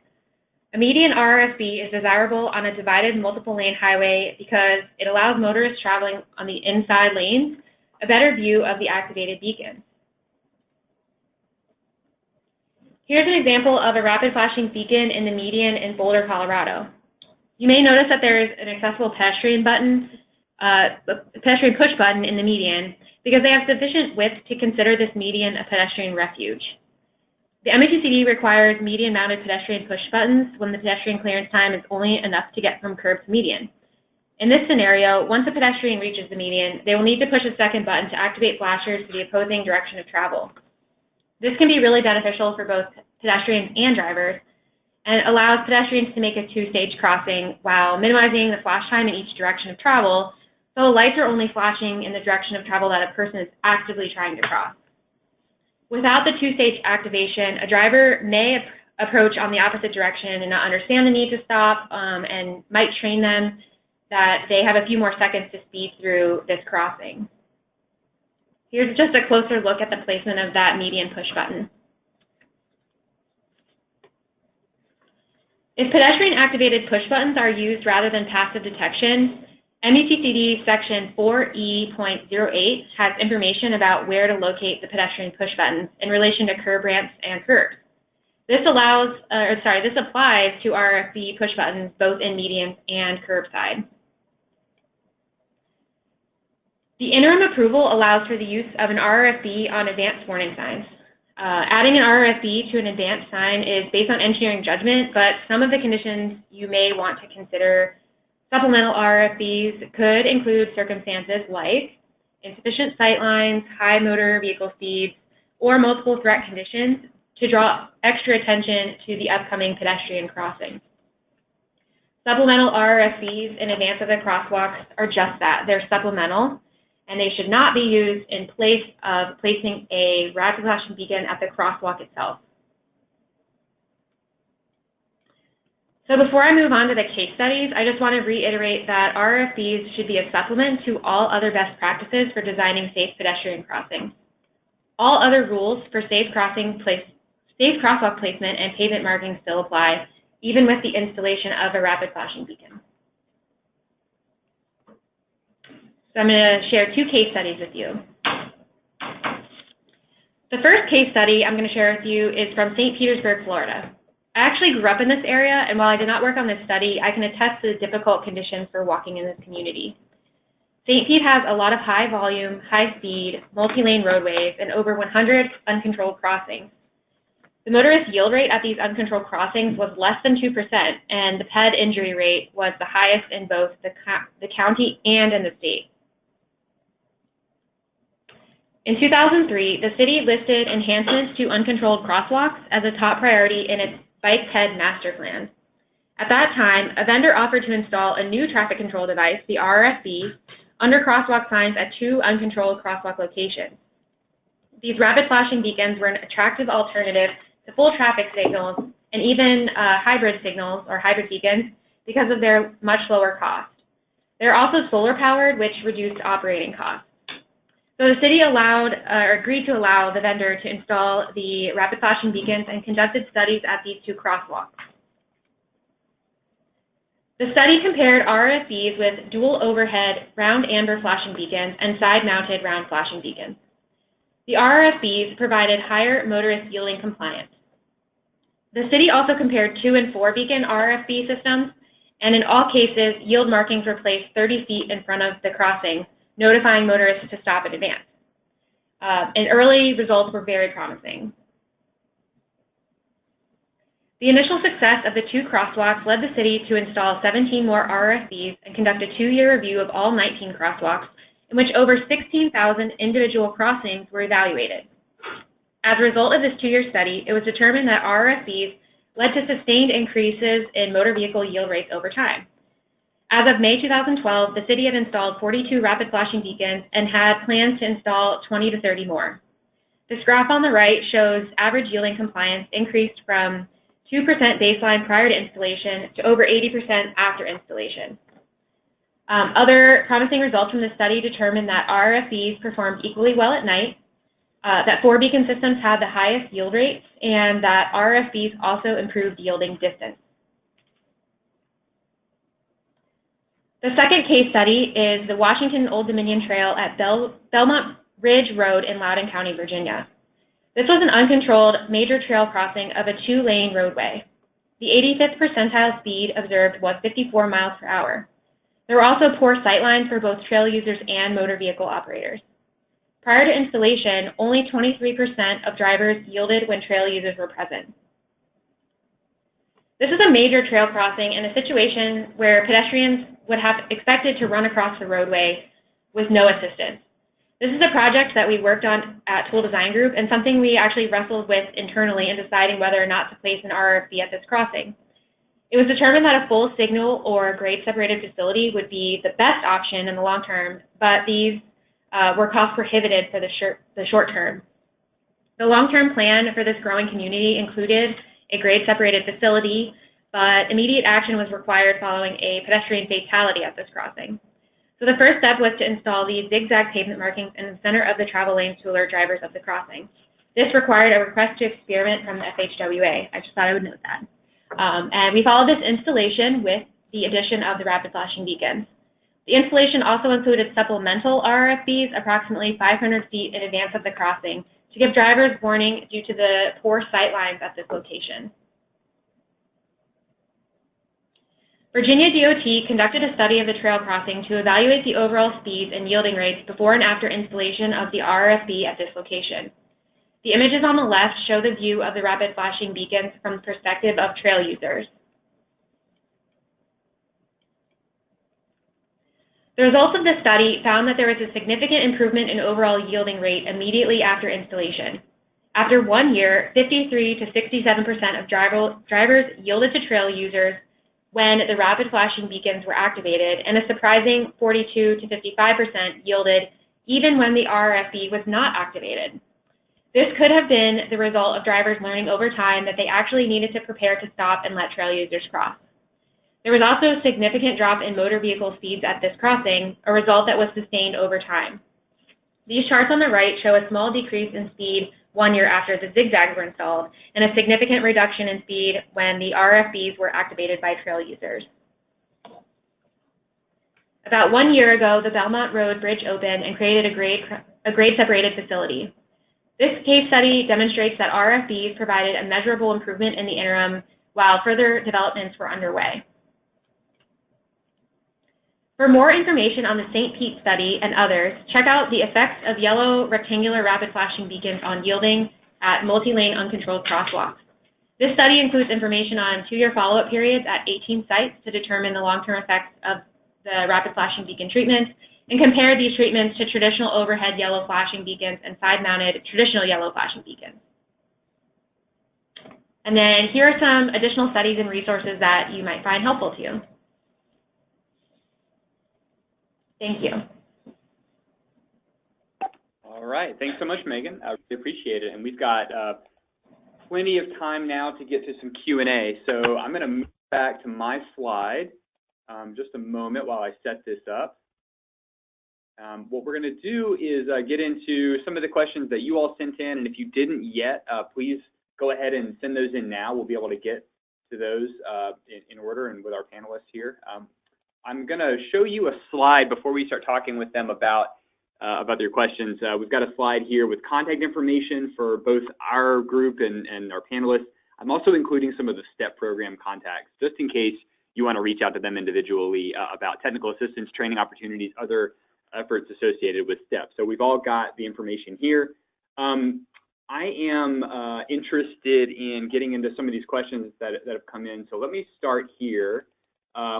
A median RFP is desirable on a divided multiple lane highway because it allows motorists traveling on the inside lanes a better view of the activated beacon. Here's an example of a rapid flashing beacon in the median in Boulder, Colorado. You may notice that there is an accessible pedestrian button, pedestrian push button in the median because they have sufficient width to consider this median a pedestrian refuge. The MUTCD requires median-mounted pedestrian push buttons when the pedestrian clearance time is only enough to get from curb to median. In this scenario, once a pedestrian reaches the median, they will need to push a second button to activate flashers to the opposing direction of travel. This can be really beneficial for both pedestrians and drivers, and allows pedestrians to make a two-stage crossing while minimizing the flash time in each direction of travel, so the lights are only flashing in the direction of travel that a person is actively trying to cross. Without the two-stage activation, a driver may approach on the opposite direction and not understand the need to stop and might train them that they have a few more seconds to speed through this crossing. Here's just a closer look at the placement of that median push button. If pedestrian-activated push buttons are used rather than passive detection, MUTCD section 4E.08 has information about where to locate the pedestrian push buttons in relation to curb ramps and curbs. This applies to RFP push buttons both in medians and curbside. The interim approval allows for the use of an RFP on advanced warning signs. Adding an RFP to an advanced sign is based on engineering judgment, but some of the conditions you may want to consider supplemental RFPs could include circumstances like insufficient sight lines, high motor vehicle speeds, or multiple threat conditions to draw extra attention to the upcoming pedestrian crossing. Supplemental RFPs in advance of the crosswalks are just that. They're supplemental, and they should not be used in place of placing a rapid flashing beacon at the crosswalk itself. So before I move on to the case studies, I just want to reiterate that RFPs should be a supplement to all other best practices for designing safe pedestrian crossings. All other rules for safe crosswalk placement and pavement markings still apply, even with the installation of a rapid flashing beacon. So I'm going to share two case studies with you. The first case study I'm going to share with you is from St. Petersburg, Florida. I actually grew up in this area, and while I did not work on this study, I can attest to the difficult conditions for walking in this community. St. St. Pete has a lot of high volume, high speed, multi-lane roadways and over 100 uncontrolled crossings. The motorist yield rate at these uncontrolled crossings was less than 2%, and the PED injury rate was the highest in both the county and in the state. In 2003, the city listed enhancements to uncontrolled crosswalks as a top priority in its Bike PED master plan. At that time, a vendor offered to install a new traffic control device, the RFP, under crosswalk signs at 2 uncontrolled crosswalk locations. These rapid flashing beacons were an attractive alternative to full traffic signals and even hybrid signals or hybrid beacons because of their much lower cost. They're also solar powered, which reduced operating costs. So the city agreed to allow the vendor to install the rapid flashing beacons and conducted studies at these 2 crosswalks. The study compared RFPs with dual overhead round amber flashing beacons and side-mounted round flashing beacons. The RFPs provided higher motorist yielding compliance. The city also compared 2 and 4 beacon RFP systems, and in all cases, yield markings were placed 30 feet in front of the crossing, notifying motorists to stop in advance. And early results were very promising. The initial success of the 2 crosswalks led the city to install 17 more RFPs and conduct a 2-year review of all 19 crosswalks, in which over 16,000 individual crossings were evaluated. As a result of this 2-year study, it was determined that RFPs led to sustained increases in motor vehicle yield rates over time. As of May 2012, the city had installed 42 rapid flashing beacons and had plans to install 20 to 30 more. This graph on the right shows average yielding compliance increased from 2% baseline prior to installation to over 80% after installation. Other promising results from the study determined that RFPs performed equally well at night, that 4 beacon systems had the highest yield rates, and that RFPs also improved yielding distance. The second case study is the Washington Old Dominion Trail at Belmont Ridge Road in Loudoun County, Virginia. This was an uncontrolled major trail crossing of a 2-lane roadway. The 85th percentile speed observed was 54 miles per hour. There were also poor sightlines for both trail users and motor vehicle operators. Prior to installation, only 23% of drivers yielded when trail users were present. This is a major trail crossing in a situation where pedestrians would have expected to run across the roadway with no assistance. This is a project that we worked on at Tool Design Group and something we actually wrestled with internally in deciding whether or not to place an RFP at this crossing. It was determined that a full signal or grade separated facility would be the best option in the long term, but these were cost prohibitive for the short term. The long-term plan for this growing community included a grade separated facility, but immediate action was required following a pedestrian fatality at this crossing. So the first step was to install these zigzag pavement markings in the center of the travel lanes to alert drivers of the crossing. This required a request to experiment from the FHWA. I just thought I would note that. And we followed this installation with the addition of the rapid flashing beacons. The installation also included supplemental RFPs approximately 500 feet in advance of the crossing to give drivers warning due to the poor sight lines at this location. Virginia DOT conducted a study of the trail crossing to evaluate the overall speeds and yielding rates before and after installation of the RFP at this location. The images on the left show the view of the rapid flashing beacons from the perspective of trail users. The results of the study found that there was a significant improvement in overall yielding rate immediately after installation. After 1 year, 53 to 67% of drivers yielded to trail users when the rapid flashing beacons were activated, and a surprising 42 to 55% yielded even when the RFP was not activated. This could have been the result of drivers learning over time that they actually needed to prepare to stop and let trail users cross. There was also a significant drop in motor vehicle speeds at this crossing, a result that was sustained over time. These charts on the right show a small decrease in speed 1 year after the zigzags were installed, and a significant reduction in speed when the RFPs were activated by trail users. About 1 year ago, the Belmont Road Bridge opened and created a grade-separated facility. This case study demonstrates that RFPs provided a measurable improvement in the interim while further developments were underway. For more information on the St. Pete study and others, check out the effects of yellow rectangular rapid flashing beacons on yielding at multi-lane uncontrolled crosswalks. This study includes information on 2-year follow-up periods at 18 sites to determine the long-term effects of the rapid flashing beacon treatment and compare these treatments to traditional overhead yellow flashing beacons and side-mounted traditional yellow flashing beacons. And then here are some additional studies and resources that you might find helpful to you. Thank you. All right, thanks so much, Megan. I really appreciate it. And we've got plenty of time now to get to some Q&A. So I'm going to move back to my slide just a moment while I set this up. What we're going to do is get into some of the questions that you all sent in. And if you didn't yet, please go ahead and send those in now. We'll be able to get to those in order and with our panelists here. I'm going to show you a slide before we start talking with them about their questions. We've got a slide here with contact information for both our group and our panelists. I'm also including some of the STEP program contacts, just in case you want to reach out to them individually about technical assistance, training opportunities, other efforts associated with STEP. So we've all got the information here. I am interested in getting into some of these questions that have come in. So let me start here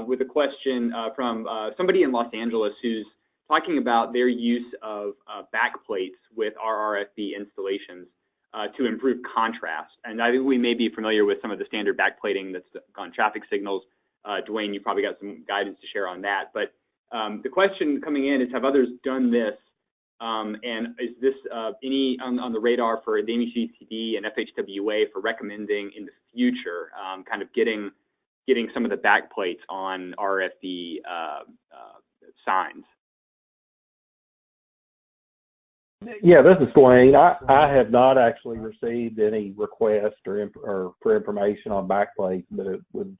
with a question from somebody in Los Angeles who's talking about their use of backplates with our RFP installations to improve contrast. And I think we may be familiar with some of the standard backplating that's on traffic signals. Dwayne, you probably got some guidance to share on that. But the question coming in is, have others done this? And is this any on the radar for the MUTCD and FHWA for recommending in the future, kind of getting some of the backplates on RFP signs? Yeah, this is Dwayne. I have not actually received any request or for information on backplates, but it would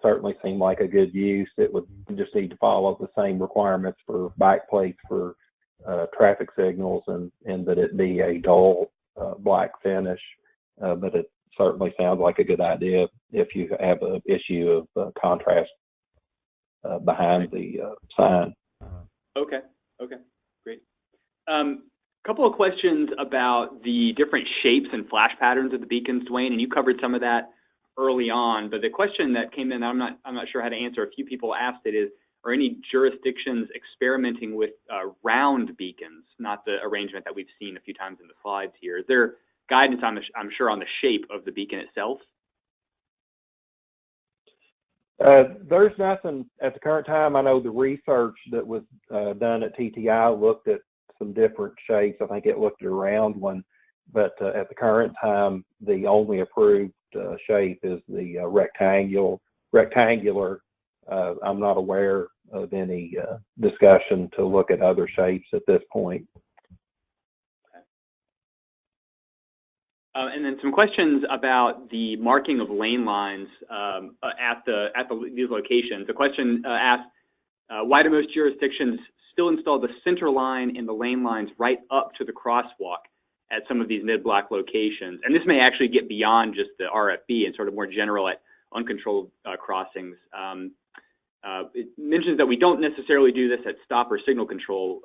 certainly seem like a good use. It would just need to follow the same requirements for backplates for traffic signals, and that it be a dull black finish. But it certainly sounds like a good idea if you have an issue of contrast behind the sign. Okay, great. Couple of questions about the different shapes and flash patterns of the beacons, Dwayne, and you covered some of that early on. But the question that came in, I'm not sure how to answer. A few people asked it is, are any jurisdictions experimenting with round beacons, not the arrangement that we've seen a few times in the slides here? Is there guidance on I'm sure on the shape of the beacon itself? There's nothing at the current time. I know the research that was done at TTI looked at some different shapes. I think it looked at a round one, but at the current time, the only approved shape is the rectangular. I'm not aware of any discussion to look at other shapes at this point. And then some questions about the marking of lane lines at these locations. The question asked, why do most jurisdictions still install the center line and the lane lines right up to the crosswalk at some of these mid-block locations? And this may actually get beyond just the RFP and sort of more general at uncontrolled crossings. It mentions that we don't necessarily do this at stop or signal control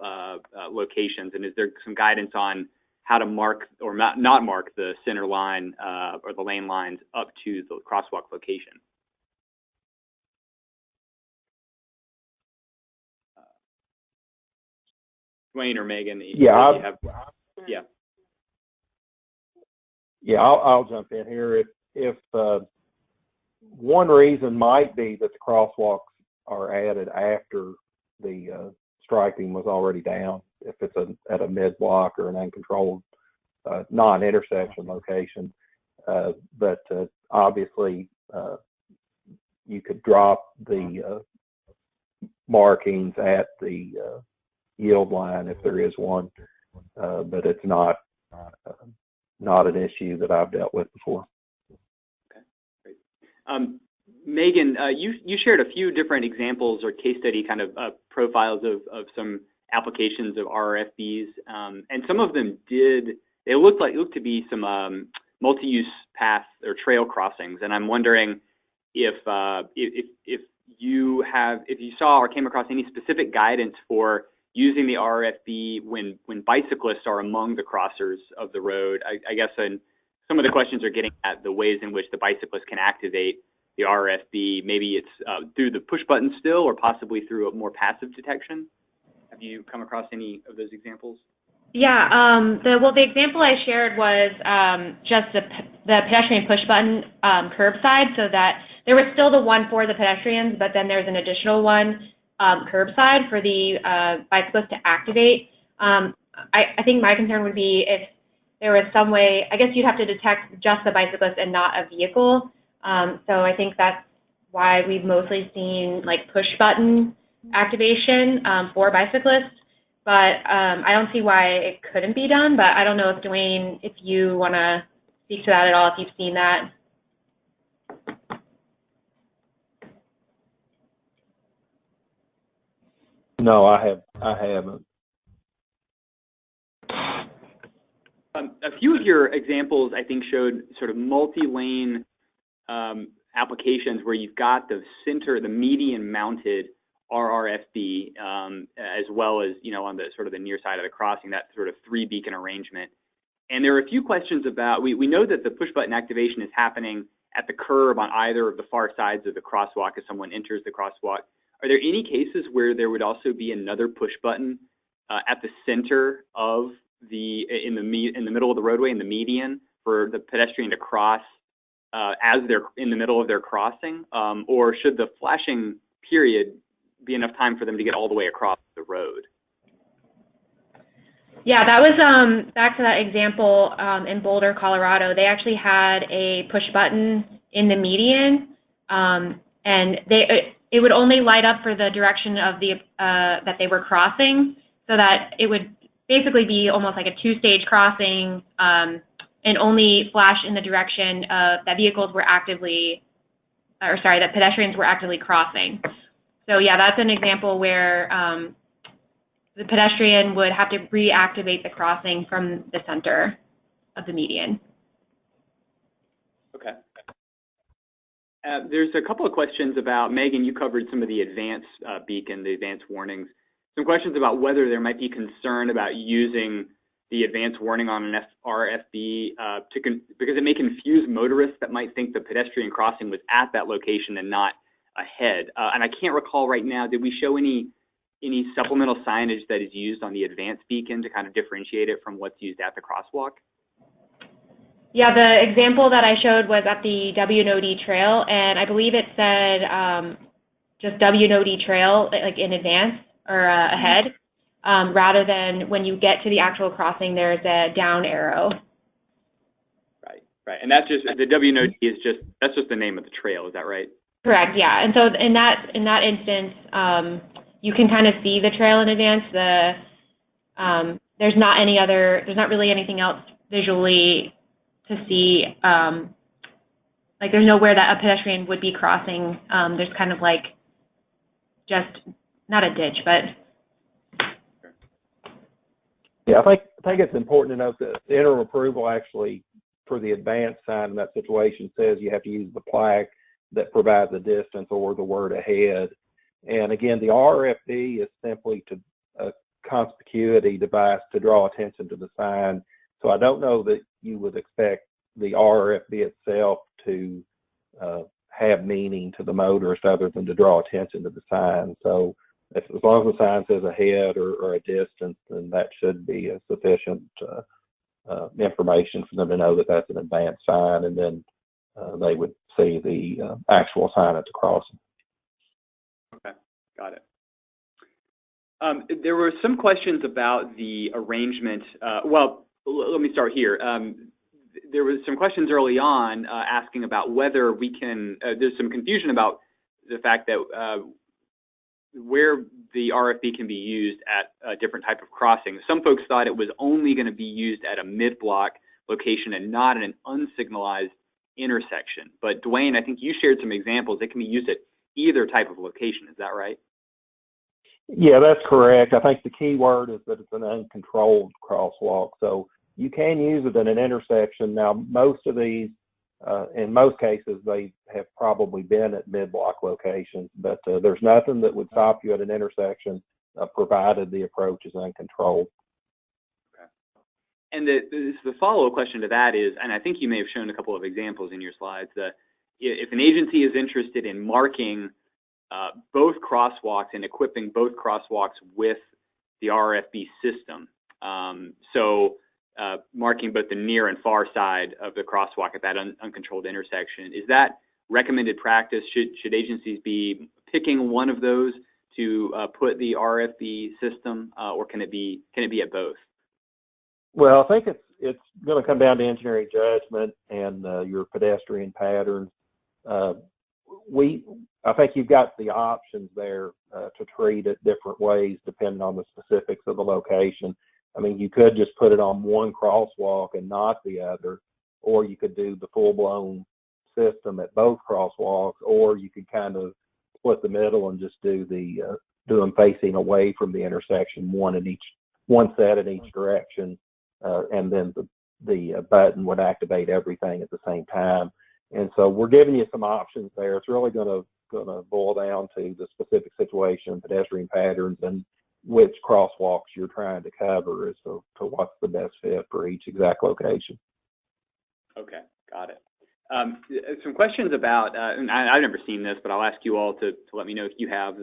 locations. And is there some guidance on how to mark or not mark the center line or the lane lines up to the crosswalk location? Dwayne or Megan? Yeah, I'll I'll jump in here. If one reason might be that the crosswalks are added after the striping was already down, if it's at a mid-block or an uncontrolled non-intersection location. But obviously, you could drop the markings at the yield line if there is one, but it's not an issue that I've dealt with before. Okay, great. Megan, you shared a few different examples or case study kind of profiles of some applications of RFPs, and some of them looked to be some multi-use path or trail crossings, and I'm wondering if if you saw or came across any specific guidance for using the RFB when bicyclists are among the crossers of the road. I guess some of the questions are getting at the ways in which the bicyclist can activate the RFB. Maybe it's through the push button still, or possibly through a more passive detection. Have you come across any of those examples? Yeah, the example I shared was just the pedestrian push button curbside, so that there was still the one for the pedestrians, but then there's an additional one curbside for the bicyclist to activate. I think my concern would be if there was some way, I guess you'd have to detect just the bicyclist and not a vehicle. So I think that's why we've mostly seen like push button activation for bicyclists. But I don't see why it couldn't be done. But I don't know if Dwayne, if you want to speak to that at all, if you've seen that. No, I haven't. A few of your examples, I think, showed sort of multi-lane applications where you've got the center, the median-mounted RRFB, as well as, on the sort of the near side of the crossing, that sort of 3-beacon arrangement. And there are a few questions about, we know that the push-button activation is happening at the curb on either of the far sides of the crosswalk as someone enters the crosswalk. Are there any cases where there would also be another push button at the center of in the middle of the roadway, in the median, for the pedestrian to cross as they're in the middle of their crossing? Or should the flashing period be enough time for them to get all the way across the road? Yeah, that was back to that example in Boulder, Colorado. They actually had a push button in the median, and it would only light up for the direction of the that they were crossing, so that it would basically be almost like a 2-stage crossing, and only flash in the direction that that pedestrians were actively crossing. So yeah, that's an example where the pedestrian would have to reactivate the crossing from the center of the median. Okay. There's a couple of questions about, Megan, you covered some of the advanced beacon, the advanced warnings. Some questions about whether there might be concern about using the advanced warning on an RFB because it may confuse motorists that might think the pedestrian crossing was at that location and not ahead. And I can't recall right now, did we show any supplemental signage that is used on the advanced beacon to kind of differentiate it from what's used at the crosswalk? Yeah, the example that I showed was at the W&OD trail, and I believe it said just W&OD trail, like in advance or ahead, rather than when you get to the actual crossing, there's a down arrow. Right. And that's just, the W&OD is that's just the name of the trail, is that right? Correct, yeah. And so in that instance, you can kind of see the trail in advance. There's not really anything else visually to see, like there's nowhere that a pedestrian would be crossing. There's kind of like just, not a ditch, but. Yeah, I think it's important to note that the interim approval actually for the advanced sign in that situation says you have to use the plaque that provides a distance or the word ahead. And again, the RFB is simply a conspicuity device to draw attention to the sign. So I don't know that you would expect the RFB itself to have meaning to the motorist other than to draw attention to the sign. So as long as the sign says ahead or a distance, then that should be a sufficient information for them to know that that's an advanced sign, and then they would see the actual sign at the crossing. Okay, got it. There were some questions about the arrangement. Well, let me start here. There was some questions early on asking about whether we can, there's some confusion about the fact that where the RFB can be used at a different type of crossing. Some folks thought it was only going to be used at a mid-block location and not in an unsignalized intersection. But Dwayne, I think you shared some examples. It can be used at either type of location. Is that right? Yeah, that's correct. I think the key word is that it's an uncontrolled crosswalk. So you can use it in an intersection. Now, most of these In most cases, they have probably been at mid-block locations, but there's nothing that would stop you at an intersection provided the approach is uncontrolled. Okay. And the follow-up question to that is, and I think you may have shown a couple of examples in your slides, that if an agency is interested in marking both crosswalks and equipping both crosswalks with the RFP system, marking both the near and far side of the crosswalk at that uncontrolled intersection, is that recommended practice? Should agencies be picking one of those to put the RFP system, or can it be at both? Well, I think it's going to come down to engineering judgment and your pedestrian patterns. I think you've got the options there to treat it different ways depending on the specifics of the location. I mean, you could just put it on one crosswalk and not the other, or you could do the full-blown system at both crosswalks, or you could kind of split the middle and just do them facing away from the intersection, one set in each direction, and then the button would activate everything at the same time. And so we're giving you some options there. It's really going to boil down to the specific situation, pedestrian patterns, and which crosswalks you're trying to cover as to what's the best fit for each exact location. Okay, got it. Some questions about, and I've never seen this, but I'll ask you all to let me know if you have.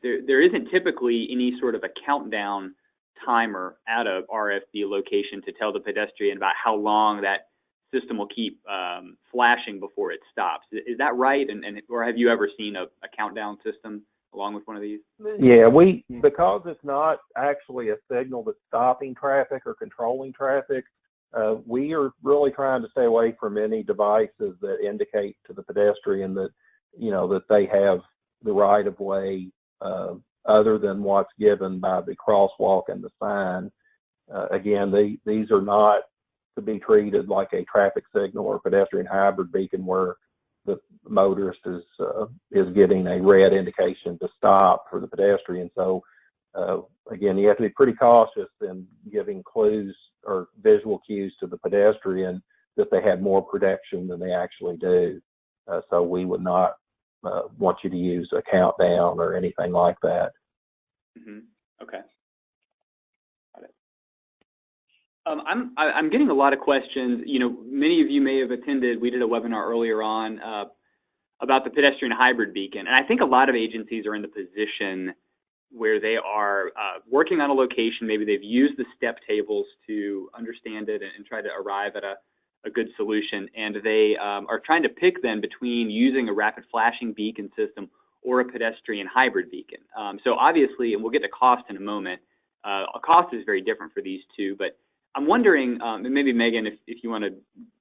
There isn't typically any sort of a countdown timer at a RFP location to tell the pedestrian about how long that system will keep flashing before it stops. Is that right? Or have you ever seen a countdown system along with one of these? Yeah, because it's not actually a signal that's stopping traffic or controlling traffic, we are really trying to stay away from any devices that indicate to the pedestrian that, that they have the right of way other than what's given by the crosswalk and the sign. Again, these are not to be treated like a traffic signal or pedestrian hybrid beacon where the motorist is getting a red indication to stop for the pedestrian. So again, you have to be pretty cautious in giving clues or visual cues to the pedestrian that they have more protection than they actually do. So we would not want you to use a countdown or anything like that. Mm-hmm. Okay. Got it. I'm getting a lot of questions. Many of you may have attended. We did a webinar earlier on about the pedestrian hybrid beacon, and I think a lot of agencies are in the position where they are working on a location. Maybe they've used the step tables to understand it and try to arrive at a good solution, and they are trying to pick then between using a rapid flashing beacon system or a pedestrian hybrid beacon. So obviously, and we'll get to cost in a moment, cost is very different for these two, but I'm wondering, and maybe Megan, if you want to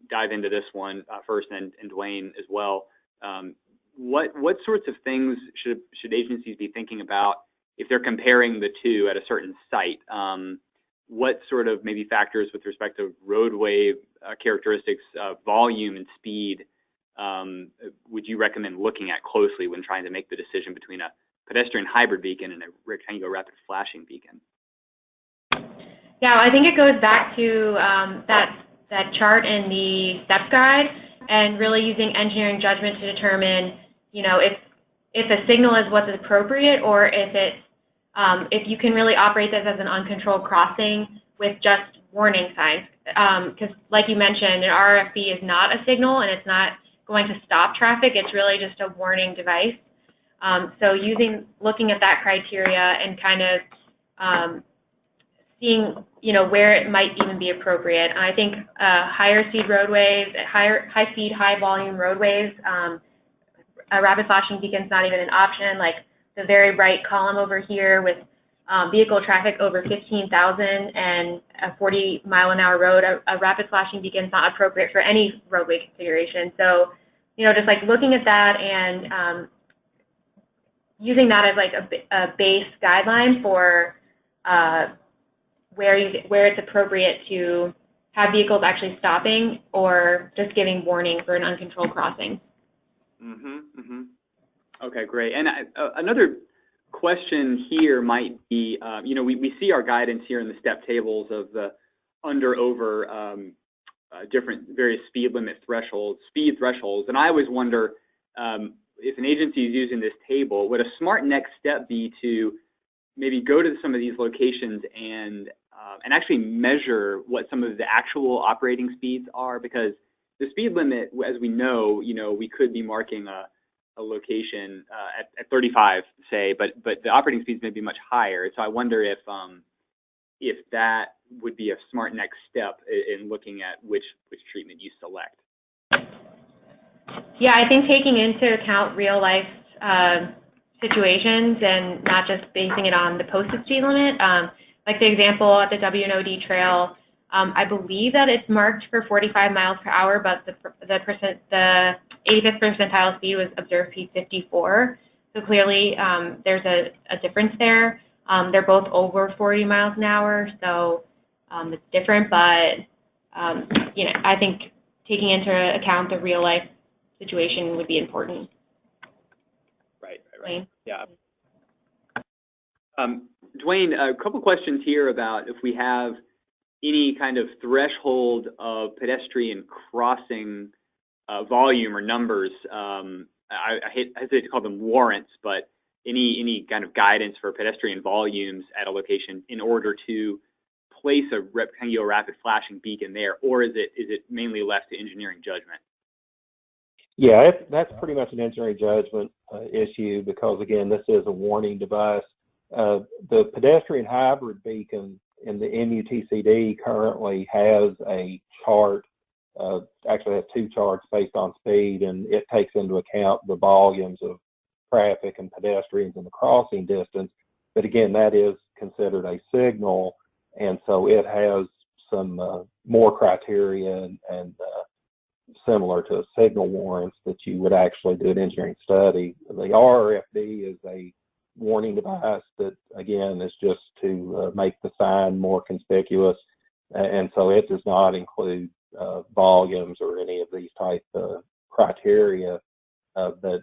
dive into this one first, and Dwayne as well, what sorts of things should agencies be thinking about if they're comparing the two at a certain site? What sort of maybe factors with respect to roadway characteristics, volume and speed would you recommend looking at closely when trying to make the decision between a pedestrian hybrid beacon and a rectangular rapid flashing beacon? Yeah, I think it goes back to that chart in the step guide, and really using engineering judgment to determine, if a signal is what's appropriate, or if you can really operate this as an uncontrolled crossing with just warning signs. Because like you mentioned, an RFP is not a signal and it's not going to stop traffic. It's really just a warning device. So looking at that criteria and kind of seeing, where it might even be appropriate. I think higher speed roadways, high speed, high volume roadways, a rapid flashing beacon is not even an option. Like the very bright column over here with vehicle traffic over 15,000 and a 40-mile-an-hour road, a rapid flashing beacon is not appropriate for any roadway configuration. So, just like looking at that and using that as like a base guideline for where it's appropriate to have vehicles actually stopping or just giving warning for an uncontrolled crossing. Okay, great. And another question here might be, we see our guidance here in the step tables of the under-over different various speed thresholds. And I always wonder if an agency is using this table, would a smart next step be to maybe go to some of these locations and actually measure what some of the actual operating speeds are? Because the speed limit, as we know, we could be marking a location at 35, say, but the operating speeds may be much higher. So I wonder if that would be a smart next step in looking at which treatment you select. Yeah, I think taking into account real life situations and not just basing it on the posted speed limit. Like the example at the W&OD trail, I believe that it's marked for 45 miles per hour, but the 85th percentile speed was observed to be 54. So clearly there's a difference there. They're both over 40 miles an hour, so it's different, but I think taking into account the real life situation would be important. Right. Yeah. Dwayne, a couple questions here about if we have any kind of threshold of pedestrian crossing volume or numbers. I hesitate to call them warrants, but any kind of guidance for pedestrian volumes at a location in order to place a rectangular rapid flashing beacon there, or is it mainly left to engineering judgment? Yeah, that's pretty much an engineering judgment issue because, again, this is a warning device. The pedestrian hybrid beacon in the MUTCD currently has a chart, actually has two charts based on speed, and it takes into account the volumes of traffic and pedestrians and the crossing distance. But again, that is considered a signal, and so it has some more criteria and similar to signal warrants that you would actually do an engineering study. The RFP is a warning device that, again, is just to make the sign more conspicuous, and so it does not include volumes or any of these type criteria, but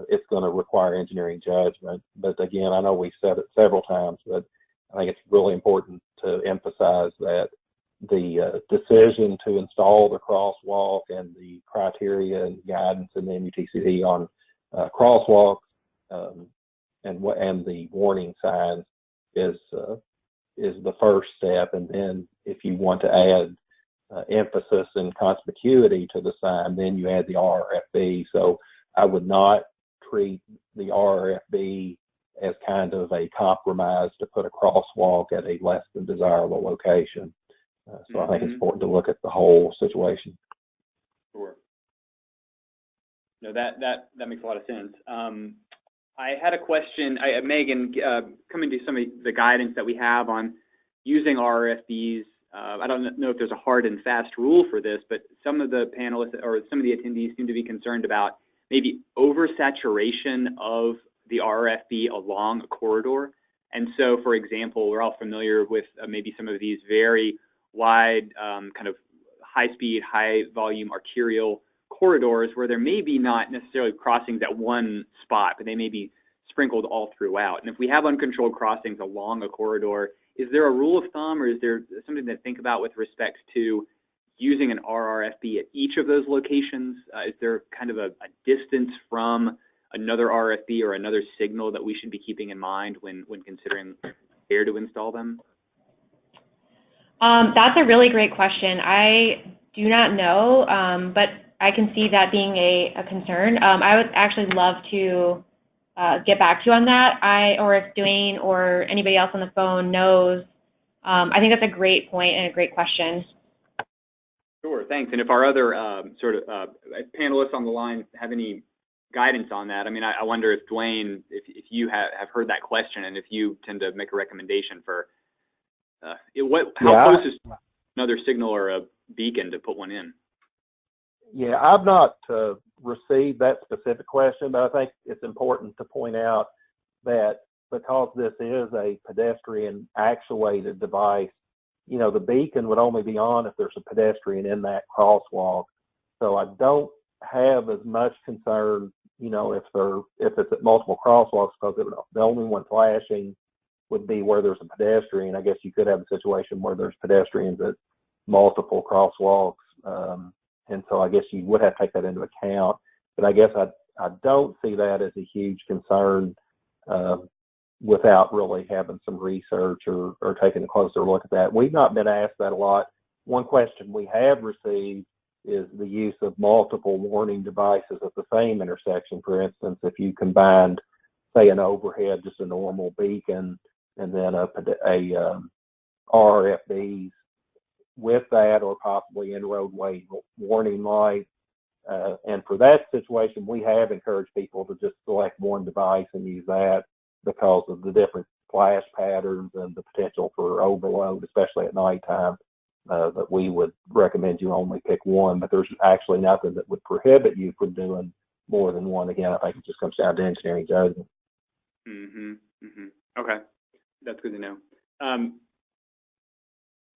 it's going to require engineering judgment. But again, I know we've said it several times, but I think it's really important to emphasize that the decision to install the crosswalk and the criteria and guidance in the MUTCD on crosswalks and the warning signs is the first step. And then if you want to add emphasis and conspicuity to the sign, then you add the RFB. So I would not treat the RFB as kind of a compromise to put a crosswalk at a less than desirable location. So I think it's important to look at the whole situation. Sure. No, that makes a lot of sense. I had a question, Megan, coming to some of the guidance that we have on using RFBs. I don't know if there's a hard and fast rule for this, but some of the panelists or some of the attendees seem to be concerned about maybe oversaturation of the RFB along a corridor. And so, for example, we're all familiar with maybe some of these very wide, kind of high-speed, high-volume arterial corridors where there may be not necessarily crossings at one spot, but they may be sprinkled all throughout. And if we have uncontrolled crossings along a corridor, is there a rule of thumb or is there something to think about with respect to using an RRFB at each of those locations? Is there kind of a distance from another RFB or another signal that we should be keeping in mind when considering where to install them? That's a really great question. I do not know, but I can see that being a concern. I would actually love to get back to you on that. Or if Dwayne or anybody else on the phone knows, I think that's a great point and a great question. Sure, thanks. And if our other panelists on the line have any guidance on that, I mean, I wonder if Dwayne, if you have heard that question and if you tend to make a recommendation for how close is another signal or a beacon to put one in? Yeah, I've not received that specific question, but I think it's important to point out that because this is a pedestrian actuated device, you know, the beacon would only be on if there's a pedestrian in that crosswalk. So I don't have as much concern, you know, if it's at multiple crosswalks, because the only one flashing would be where there's a pedestrian. I guess you could have a situation where there's pedestrians at multiple crosswalks and so I guess you would have to take that into account. But I guess I don't see that as a huge concern without really having some research or taking a closer look at that. We've not been asked that a lot. One question we have received is the use of multiple warning devices at the same intersection. For instance, if you combined, say, an overhead, just a normal beacon, and then a RFPs with that, or possibly in-roadway warning light. And for that situation, we have encouraged people to just select one device and use that because of the different flash patterns and the potential for overload, especially at nighttime. That we would recommend you only pick one, but there's actually nothing that would prohibit you from doing more than one. Again, I think it just comes down to engineering judgment. Okay, that's good to know.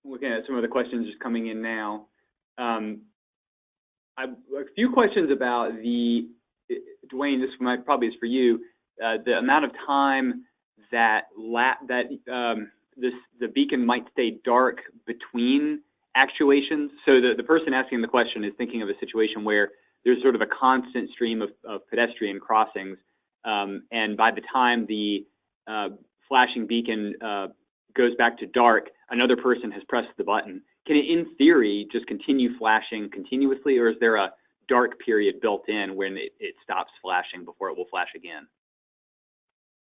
Looking at some of the questions just coming in now. A few questions about Dwayne, this probably is for you, the amount of time that the beacon might stay dark between actuations. So the person asking the question is thinking of a situation where there's sort of a constant stream of pedestrian crossings, and by the time the flashing beacon goes back to dark, another person has pressed the button. Can it, in theory, just continue flashing continuously, or is there a dark period built in when it stops flashing before it will flash again?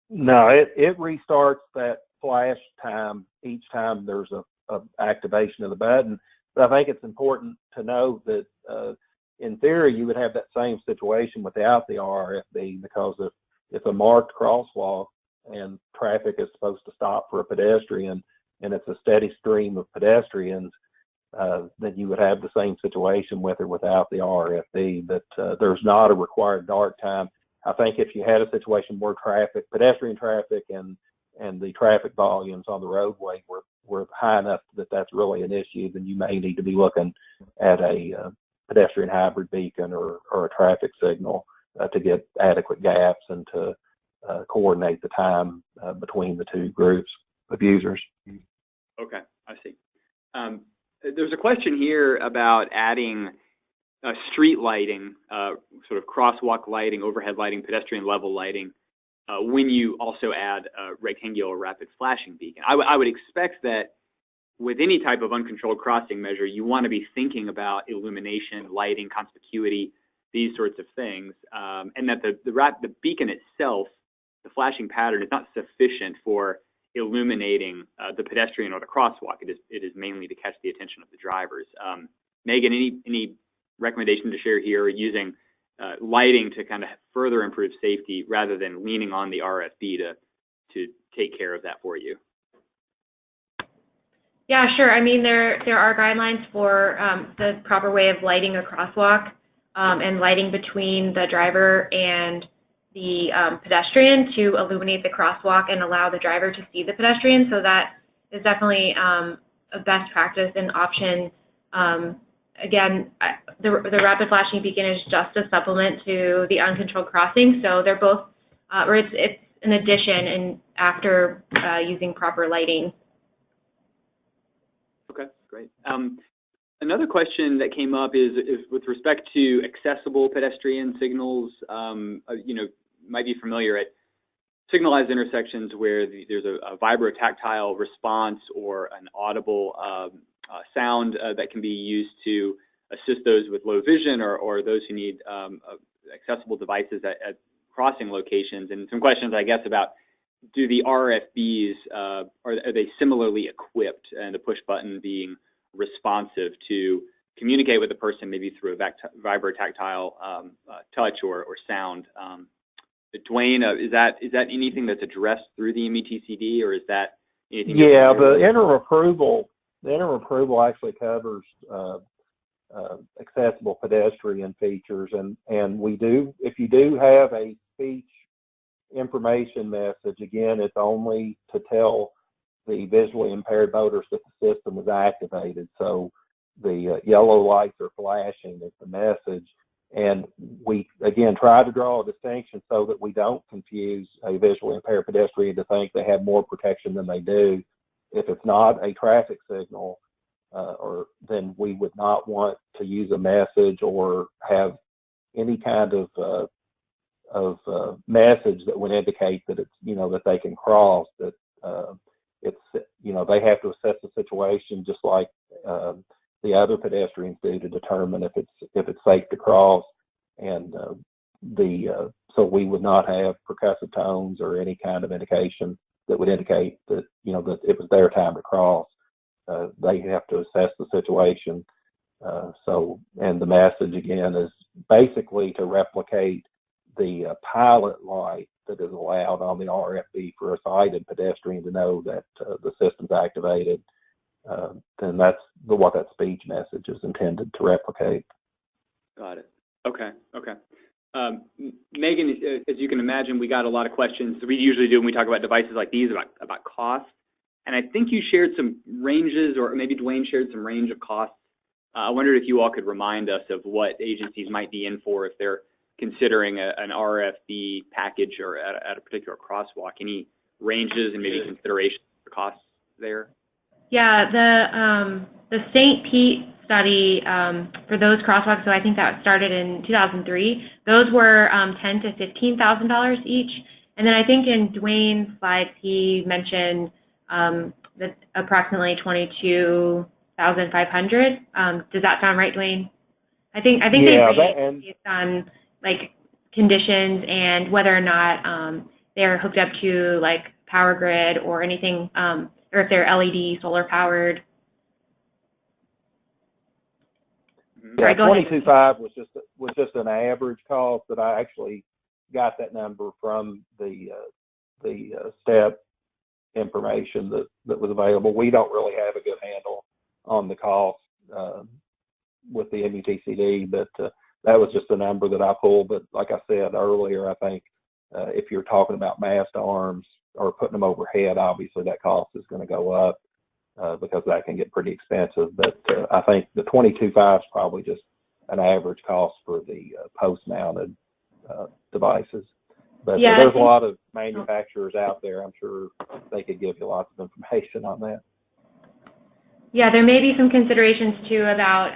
No, it restarts that flash time each time there's a activation of the button. But I think it's important to know that in theory you would have that same situation without the RFP, because if a marked crosswalk and traffic is supposed to stop for a pedestrian and it's a steady stream of pedestrians, then you would have the same situation with or without the RFP. But there's not a required dark time. I think if you had a situation where pedestrian traffic and the traffic volumes on the roadway were high enough that that's really an issue, then you may need to be looking at a pedestrian hybrid beacon or a traffic signal to get adequate gaps and to coordinate the time between the two groups of users. Okay, I see. There's a question here about adding street lighting, sort of crosswalk lighting, overhead lighting, pedestrian level lighting, when you also add a rectangular rapid flashing beacon. I would expect that with any type of uncontrolled crossing measure, you want to be thinking about illumination, lighting, conspicuity, these sorts of things, and that the beacon itself, the flashing pattern, is not sufficient for illuminating the pedestrian or the crosswalk. It is mainly to catch the attention of the drivers. Megan, any recommendation to share here using lighting to kind of further improve safety rather than leaning on the RFP to take care of that for you? Yeah, sure. I mean, there are guidelines for the proper way of lighting a crosswalk and lighting between the driver and the pedestrian to illuminate the crosswalk and allow the driver to see the pedestrian. So that is definitely a best practice and option. Again, the rapid flashing beacon is just a supplement to the uncontrolled crossing. So they're both, or it's an addition and after using proper lighting. Okay, great. Another question that came up is with respect to accessible pedestrian signals. Might be familiar at signalized intersections where there's a vibrotactile response or an audible sound that can be used to assist those with low vision or those who need accessible devices at crossing locations. And some questions, I guess, about do the RFBs, are they similarly equipped, and the push button being responsive to communicate with the person maybe through a vibrotactile touch or sound? Dwayne, is that anything that's addressed through the METCD, or is that anything? Yeah, the interim approval actually covers accessible pedestrian features, and we do, if you do have a speech information message, again, it's only to tell the visually impaired voters that the system is activated. So the yellow lights are flashing is the message. And we, again, try to draw a distinction so that we don't confuse a visually impaired pedestrian to think they have more protection than they do. If it's not a traffic signal or then we would not want to use a message or have any kind of message that would indicate that it's, that they can cross, that it's, they have to assess the situation just like the other pedestrians do to determine if it's safe to cross. And so we would not have percussive tones or any kind of indication that would indicate that, that it was their time to cross. They have to assess the situation. And the message again is basically to replicate the pilot light that is allowed on the RFP for a sighted pedestrian to know that the system's activated. And that's what that speech message is intended to replicate. Got it. Okay. Megan, as you can imagine, we got a lot of questions. We usually do when we talk about devices like these about cost. And I think you shared some ranges, or maybe Dwayne shared some range of costs. I wondered if you all could remind us of what agencies might be in for if they're considering an RFP package or at a particular crosswalk. Any ranges and maybe considerations for costs there? Yeah, the St. Pete study for those crosswalks, so I think that started in 2003. Those were $10,000 to $15,000 each. And then I think in Dwayne's slides he mentioned that approximately $22,500. Does that sound right, Dwayne? I think they range based on like conditions and whether or not they're hooked up to like power grid or anything, or if they're LED solar powered. Yeah, right, 22.5 was just an average cost, but I actually got that number from the STEP information that was available. We don't really have a good handle on the cost with the MUTCD, but that was just a number that I pulled. But like I said earlier, I think if you're talking about mast arms or putting them overhead, obviously that cost is going to go up because that can get pretty expensive. But I think the 22.5 is probably just an average cost for the post-mounted devices. But yeah, there's a lot of manufacturers out there. I'm sure they could give you lots of information on that. Yeah, there may be some considerations too about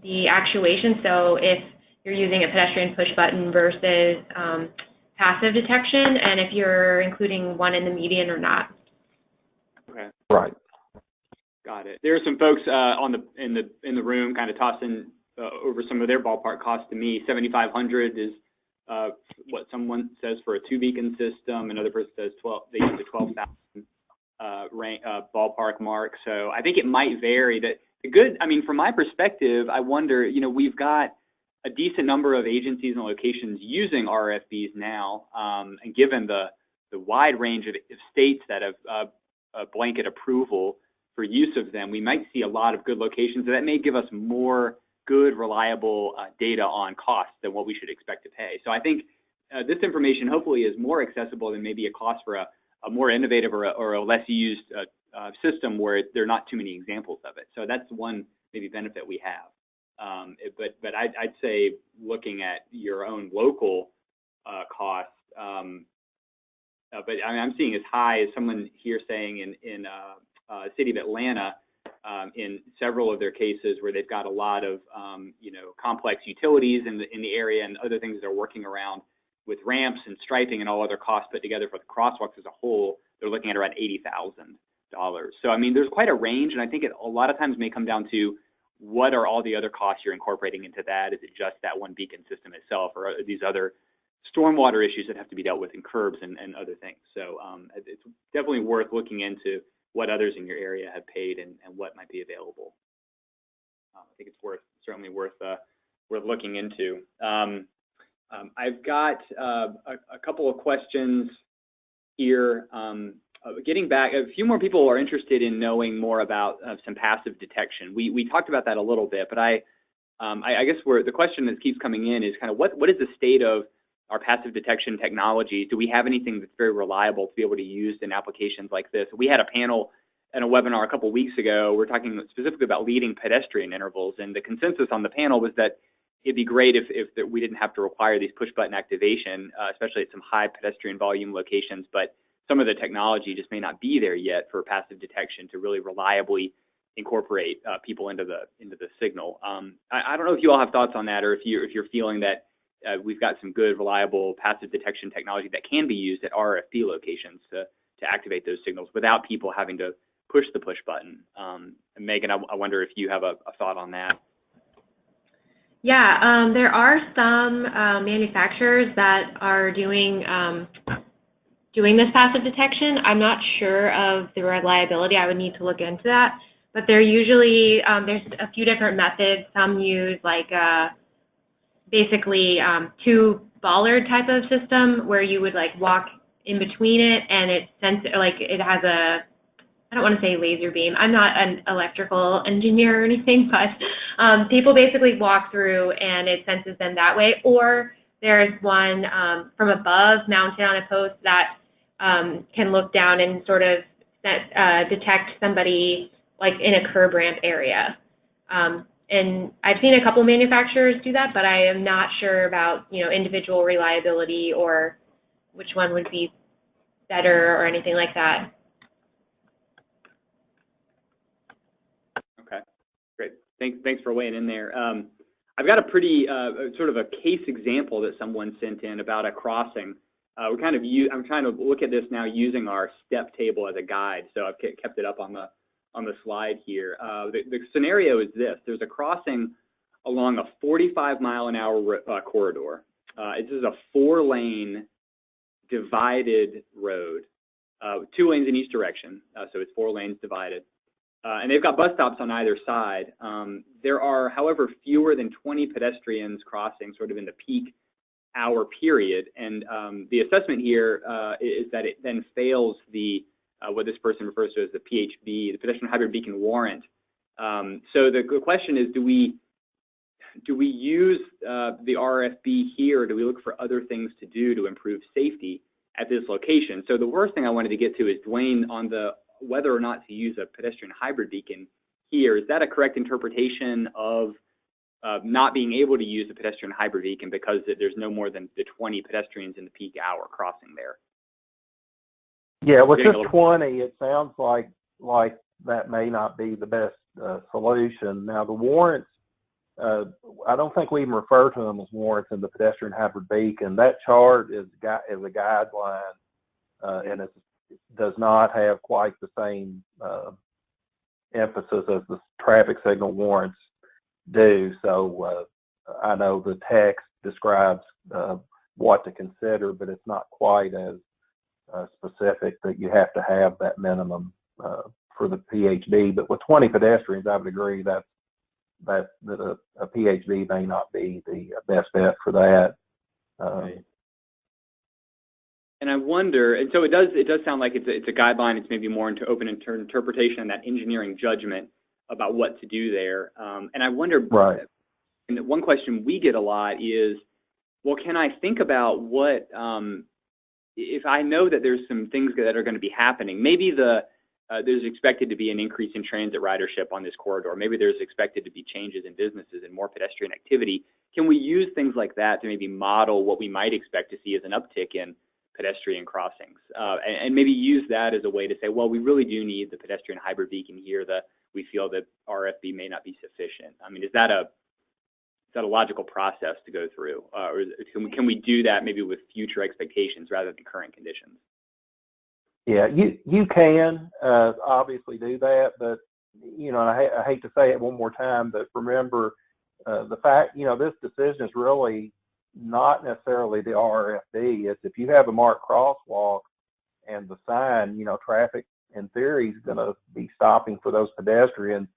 the actuation. So if you're using a pedestrian push button versus passive detection, and if you're including one in the median or not. Okay. Right. Got it. There are some folks in the room kind of tossing over some of their ballpark costs to me. $7,500 is what someone says for a 2-beacon system. Another person says they use the 12,000 ballpark mark. So I think it might vary. From my perspective, I wonder, we've got a decent number of agencies and locations using RFPs now, and given the wide range of states that have a blanket approval for use of them, we might see a lot of good locations. So that may give us more good, reliable data on costs than what we should expect to pay. So I think this information hopefully is more accessible than maybe a cost for a more innovative or a less used system where there are not too many examples of it. So that's one maybe benefit we have. But I'd say looking at your own local costs, but I'm seeing as high as someone here saying in the city of Atlanta, in several of their cases where they've got a lot of complex utilities in the area and other things they're working around with ramps and striping and all other costs put together for the crosswalks as a whole, they're looking at around $80,000. So there's quite a range, and I think it a lot of times may come down to what are all the other costs you're incorporating into that? Is it just that one beacon system itself, or are these other stormwater issues that have to be dealt with in curbs and other things? So it's definitely worth looking into what others in your area have paid and what might be available. I think it's certainly worth looking into. I've got a couple of questions here. Getting back, a few more people are interested in knowing more about some passive detection. We talked about that a little bit, but I guess the question that keeps coming in is kind of what is the state of our passive detection technology? Do we have anything that's very reliable to be able to use in applications like this? We had a panel and a webinar a couple of weeks ago. We're talking specifically about leading pedestrian intervals, and the consensus on the panel was that it'd be great if we didn't have to require these push button activation, especially at some high pedestrian volume locations, but some of the technology just may not be there yet for passive detection to really reliably incorporate people into the signal. I don't know if you all have thoughts on that, or if you're feeling that we've got some good, reliable passive detection technology that can be used at RFP locations to activate those signals without people having to push the push button. Megan, I wonder if you have a thought on that. Yeah, there are some manufacturers that are doing this passive detection. I'm not sure of the reliability. I would need to look into that. But they're usually, there's a few different methods. Some use like basically two bollard type of system where you would like walk in between it, and it has a, I don't want to say laser beam. I'm not an electrical engineer or anything, but people basically walk through and it senses them that way. Or there's one from above mounted on a post that can look down and sort of detect somebody like in a curb ramp area. And I've seen a couple manufacturers do that, but I am not sure about, individual reliability or which one would be better or anything like that. Okay, great. Thanks for weighing in there. I've got a pretty sort of a case example that someone sent in about a crossing. I'm trying to look at this now using our step table as a guide, so I've kept it up on the slide here. The scenario is this: there's a crossing along a 45-mile-an-hour corridor. This is a 4-lane divided road, 2 lanes in each direction, so it's 4 lanes divided. And they've got bus stops on either side. There are, however, fewer than 20 pedestrians crossing sort of in the peak hour period. And the assessment here is that it then fails the what this person refers to as the PHB, the Pedestrian Hybrid Beacon Warrant. So the question is, do we use the RFB here, or do we look for other things to do to improve safety at this location? So the worst thing I wanted to get to is, Dwayne, on the whether or not to use a pedestrian hybrid beacon here. Is that a correct interpretation of not being able to use a pedestrian hybrid beacon because there's no more than the 20 pedestrians in the peak hour crossing there? Yeah, with just 20, it sounds like that may not be the best solution. Now, the warrants, I don't think we even refer to them as warrants in the pedestrian hybrid beacon. That chart is a guideline, and it does not have quite the same emphasis as the traffic signal warrants do. So I know the text describes what to consider, but it's not quite as specific that you have to have that minimum for the PHB. But with 20 pedestrians, I would agree that a PHB may not be the best bet for that. Right. And I wonder, and so it does sound like it's a guideline. It's maybe more into open interpretation and that engineering judgment about what to do there. And I wonder, right. And one question we get a lot is, well, can I think about what, if I know that there's some things that are going to be happening, maybe there's expected to be an increase in transit ridership on this corridor. Maybe there's expected to be changes in businesses and more pedestrian activity. Can we use things like that to maybe model what we might expect to see as an uptick in pedestrian crossings, and maybe use that as a way to say, well, we really do need the pedestrian hybrid beacon here, that we feel that RFB may not be sufficient? I mean, is that a logical process to go through, or can we do that maybe with future expectations rather than current conditions? Yeah, you can obviously do that, but I hate to say it one more time, but remember the fact this decision is really not necessarily the RFB. It's if you have a marked crosswalk and the sign, traffic in theory is going to be stopping for those pedestrians.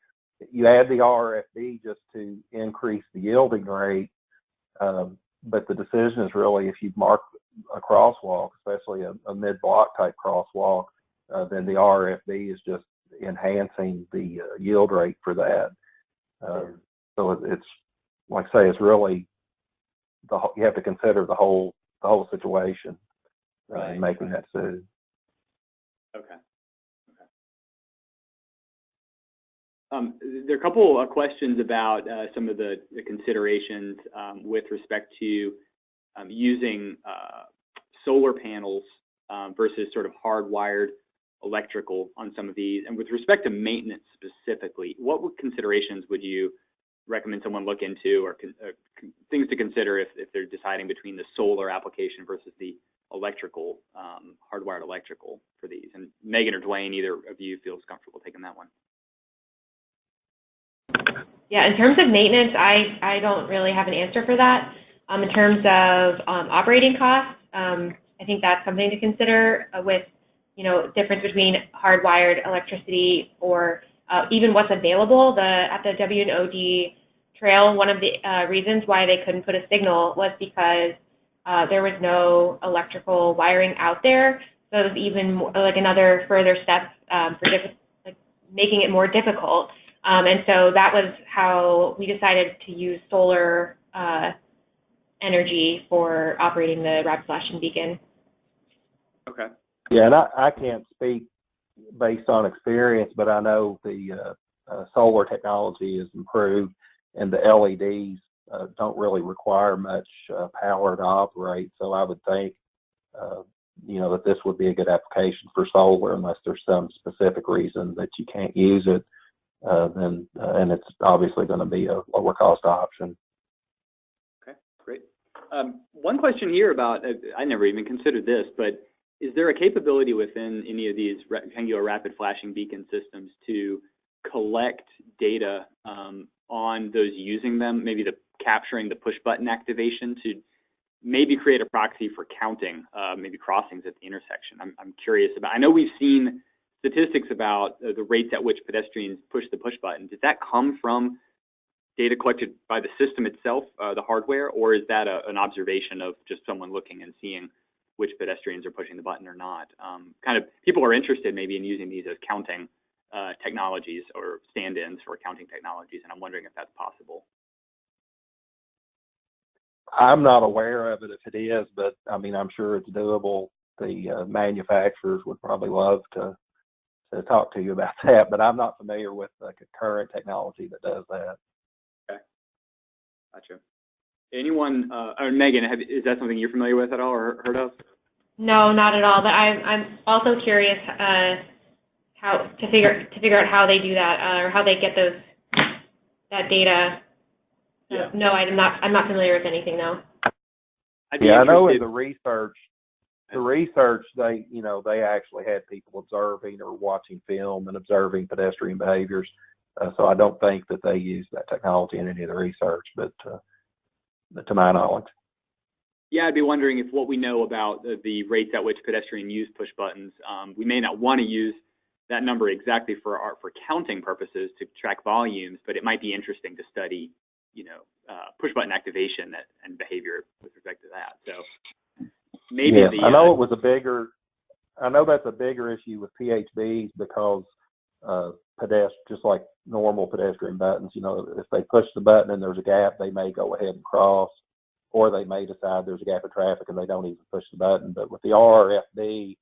You add the RFB just to increase the yielding rate, but the decision is really if you've marked a crosswalk, especially a mid-block type crosswalk, then the RFB is just enhancing the yield rate for that. So it's like I say, it's really you have to consider the whole situation in making that decision. Okay. There are a couple of questions about some of the considerations with respect to using solar panels versus sort of hardwired electrical on some of these? And with respect to maintenance specifically, what considerations would you recommend someone look into, or things to consider if they're deciding between the solar application versus the electrical, hardwired electrical for these? And Megan or Dwayne, either of you feels comfortable taking that one. Yeah, in terms of maintenance, I don't really have an answer for that. In terms of operating costs, I think that's something to consider with, difference between hardwired electricity or even what's available. At the W&OD trail, one of the reasons why they couldn't put a signal was because there was no electrical wiring out there. So it was even more, like another further step for making it more difficult. And so that was how we decided to use solar energy for operating the rapid flashing beacon. Okay. Yeah, and I can't speak based on experience, but I know the solar technology is improved, and the LEDs don't really require much power to operate. So I would think, that this would be a good application for solar, unless there's some specific reason that you can't use it. And it's obviously going to be a lower cost option. Okay, great. One question here about, I never even considered this, but is there a capability within any of these rectangular rapid flashing beacon systems to collect data on those using them, maybe capturing the push button activation to maybe create a proxy for counting maybe crossings at the intersection? I'm curious about, I know we've seen statistics about the rates at which pedestrians push the push button. Does that come from data collected by the system itself, the hardware, or is that an observation of just someone looking and seeing which pedestrians are pushing the button or not? People are interested maybe in using these as counting technologies or stand-ins for counting technologies, and I'm wondering if that's possible. I'm not aware of it if it is, but I mean, I'm sure it's doable. The manufacturers would probably love to talk to you about that, but I'm not familiar with the current technology that does that. Okay, gotcha. Anyone, or Megan, is that something you're familiar with at all or heard of? No, not at all. But I'm also curious how to figure out how they do that or how they get that data. Yeah. No, I'm not familiar with anything though. Yeah, I know in the research they actually had people observing or watching film and observing pedestrian behaviors. So I don't think that they use that technology in any of the research, but to my knowledge. Yeah, I'd be wondering if what we know about the rates at which pedestrians use push buttons, we may not want to use that number exactly for counting purposes to track volumes, but it might be interesting to study, push button activation and behavior with respect to that. So maybe I know I know that's a bigger issue with PHBs because just like normal pedestrian buttons, if they push the button and there's a gap, they may go ahead and cross, or they may decide there's a gap of traffic and they don't even push the button. But with the RFD,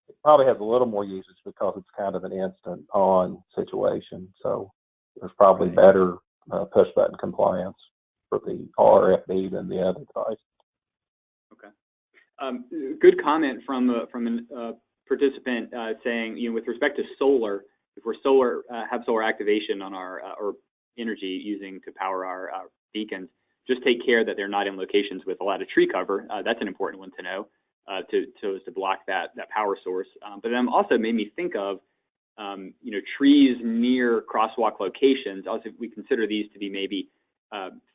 it probably has a little more usage because it's kind of an instant on situation. So there's probably better push button compliance for the RFD than the other device. Okay. Good comment from a participant saying, with respect to solar, if we're have solar activation on our or energy using to power our beacons, just take care that they're not in locations with a lot of tree cover. That's an important one to know, so as to block that power source. But then also made me think of, trees near crosswalk locations. Also, we consider these to be maybe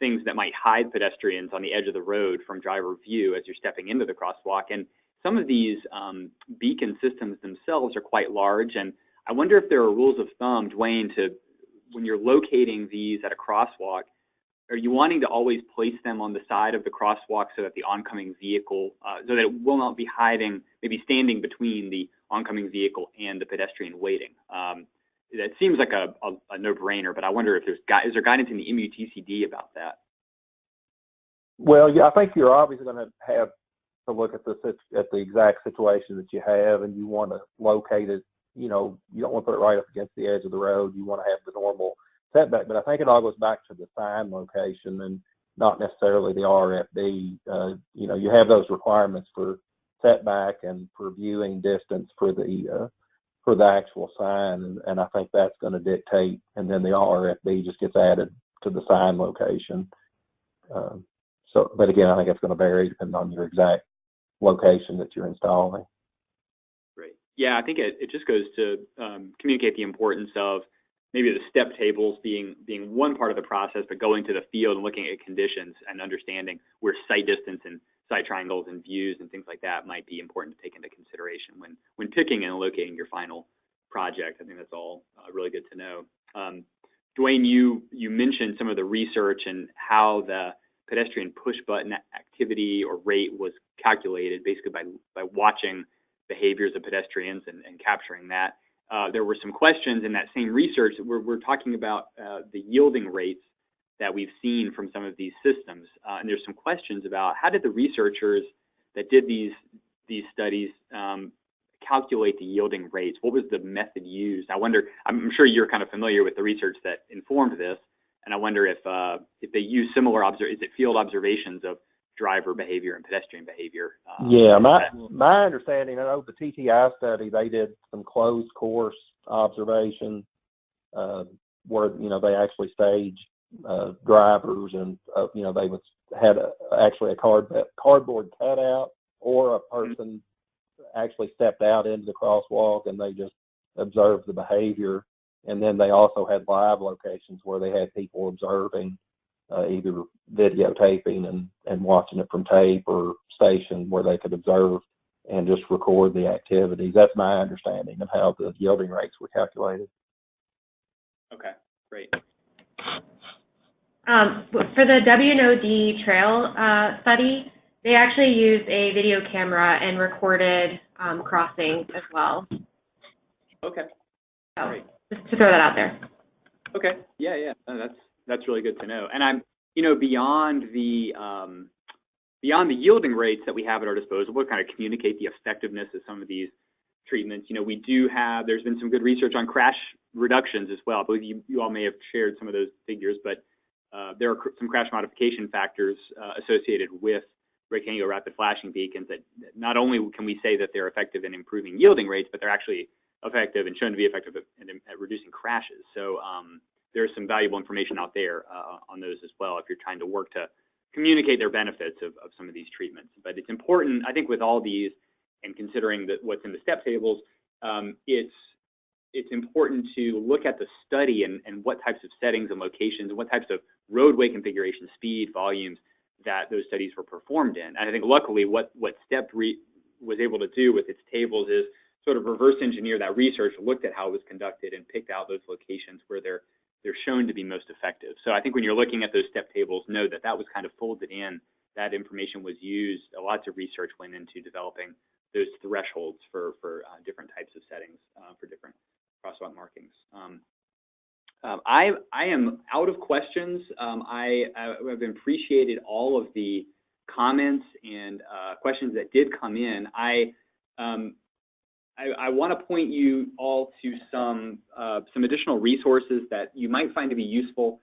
things that might hide pedestrians on the edge of the road from driver view as you're stepping into the crosswalk. And some of these beacon systems themselves are quite large, and I wonder if there are rules of thumb, Dwayne, when you're locating these at a crosswalk, are you wanting to always place them on the side of the crosswalk so that the oncoming vehicle, so that it will not be hiding, maybe standing between the oncoming vehicle and the pedestrian waiting? That seems like a no-brainer, but I wonder if is there guidance in the MUTCD about that? Well, yeah, I think you're obviously going to have to look at the exact situation that you have, and you want to locate it. You don't want to put it right up against the edge of the road. You want to have the normal setback, but I think it all goes back to the sign location and not necessarily the RFD. You have those requirements for setback and for viewing distance for the for the actual sign, and I think that's going to dictate, and then the RFP just gets added to the sign location. But again, I think it's going to vary depending on your exact location that you're installing. Great. Yeah, I think it just goes to communicate the importance of maybe the step tables being one part of the process, but going to the field and looking at conditions and understanding where sight distance and sight triangles and views and things like that might be important to take into consideration when picking and locating your final project. I think that's all really good to know. Dwayne, you mentioned some of the research and how the pedestrian push button activity or rate was calculated basically by watching behaviors of pedestrians and capturing that. There were some questions in that same research that we're talking about the yielding rates that we've seen from some of these systems. And there's some questions about how did the researchers that did these studies calculate the yielding rates? What was the method used? I wonder, I'm sure you're kind of familiar with the research that informed this, and I wonder if they use similar, is it field observations of driver behavior and pedestrian behavior? Yeah, my understanding, I know the TTI study, they did some closed course observation where, they actually staged drivers and, they had actually a cardboard cutout, or a person actually stepped out into the crosswalk and they just observed the behavior. And then they also had live locations where they had people observing, either videotaping and watching it from tape, or station where they could observe and just record the activities. That's my understanding of how the yielding rates were calculated. Okay, great. For the WNOD trail study, they actually used a video camera and recorded crossing as well. Okay. So, great. Just to throw that out there. Okay. Yeah. No, that's really good to know. And I'm, beyond the yielding rates that we have at our disposal, we'll kind of communicate the effectiveness of some of these treatments. There's been some good research on crash reductions as well. I believe you all may have shared some of those figures, but there are some crash modification factors associated with rectangular rapid flashing beacons that not only can we say that they're effective in improving yielding rates, but they're actually effective and shown to be effective at reducing crashes. So there's some valuable information out there on those as well if you're trying to work to communicate their benefits of some of these treatments. But it's important, I think, with all these, and considering what's in the step tables, it's important to look at the study and what types of settings and locations and what types of roadway configuration, speed, volumes that those studies were performed in. And I think luckily what STEP was able to do with its tables is sort of reverse engineer that research, looked at how it was conducted, and picked out those locations where they're shown to be most effective. So I think when you're looking at those step tables, know that was kind of folded in, that information was used, lots of research went into developing those thresholds for different types of settings for different crosswalk markings. I am out of questions. I have appreciated all of the comments and questions that did come in. I want to point you all to some additional resources that you might find to be useful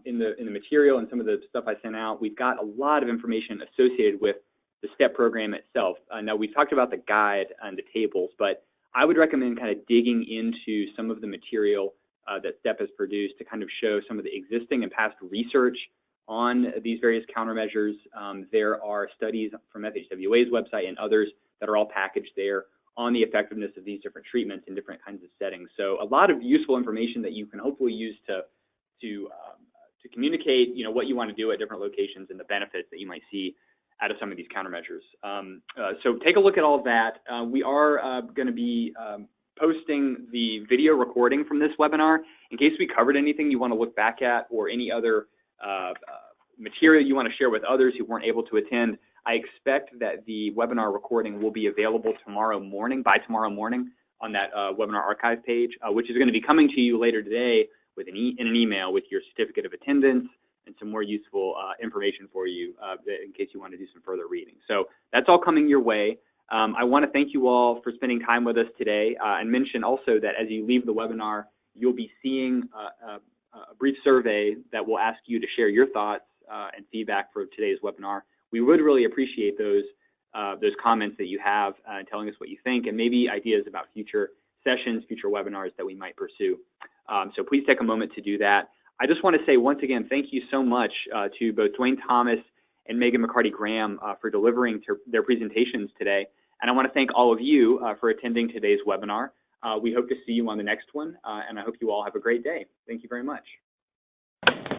in the material and some of the stuff I sent out. We've got a lot of information associated with the STEP program itself. Now, we talked about the guide and the tables, but I would recommend kind of digging into some of the material that STEP has produced to kind of show some of the existing and past research on these various countermeasures. There are studies from FHWA's website and others that are all packaged there on the effectiveness of these different treatments in different kinds of settings. So a lot of useful information that you can hopefully use to communicate, what you want to do at different locations and the benefits that you might see out of some of these countermeasures. So take a look at all of that. We are going to be posting the video recording from this webinar in case we covered anything you want to look back at, or any other material you want to share with others who weren't able to attend. I expect that the webinar recording will be available by tomorrow morning on that webinar archive page, which is going to be coming to you later today with in an email with your certificate of attendance and some more useful information for you in case you want to do some further reading. So that's all coming your way. I want to thank you all for spending time with us today, and mention also that as you leave the webinar, you'll be seeing a brief survey that will ask you to share your thoughts and feedback for today's webinar. We would really appreciate those comments that you have, telling us what you think, and maybe ideas about future sessions, future webinars that we might pursue. So please take a moment to do that. I just want to say once again, thank you so much to both Dwayne Thomas and Megan McCarty-Graham for delivering their presentations today. And I want to thank all of you for attending today's webinar. We hope to see you on the next one, and I hope you all have a great day. Thank you very much.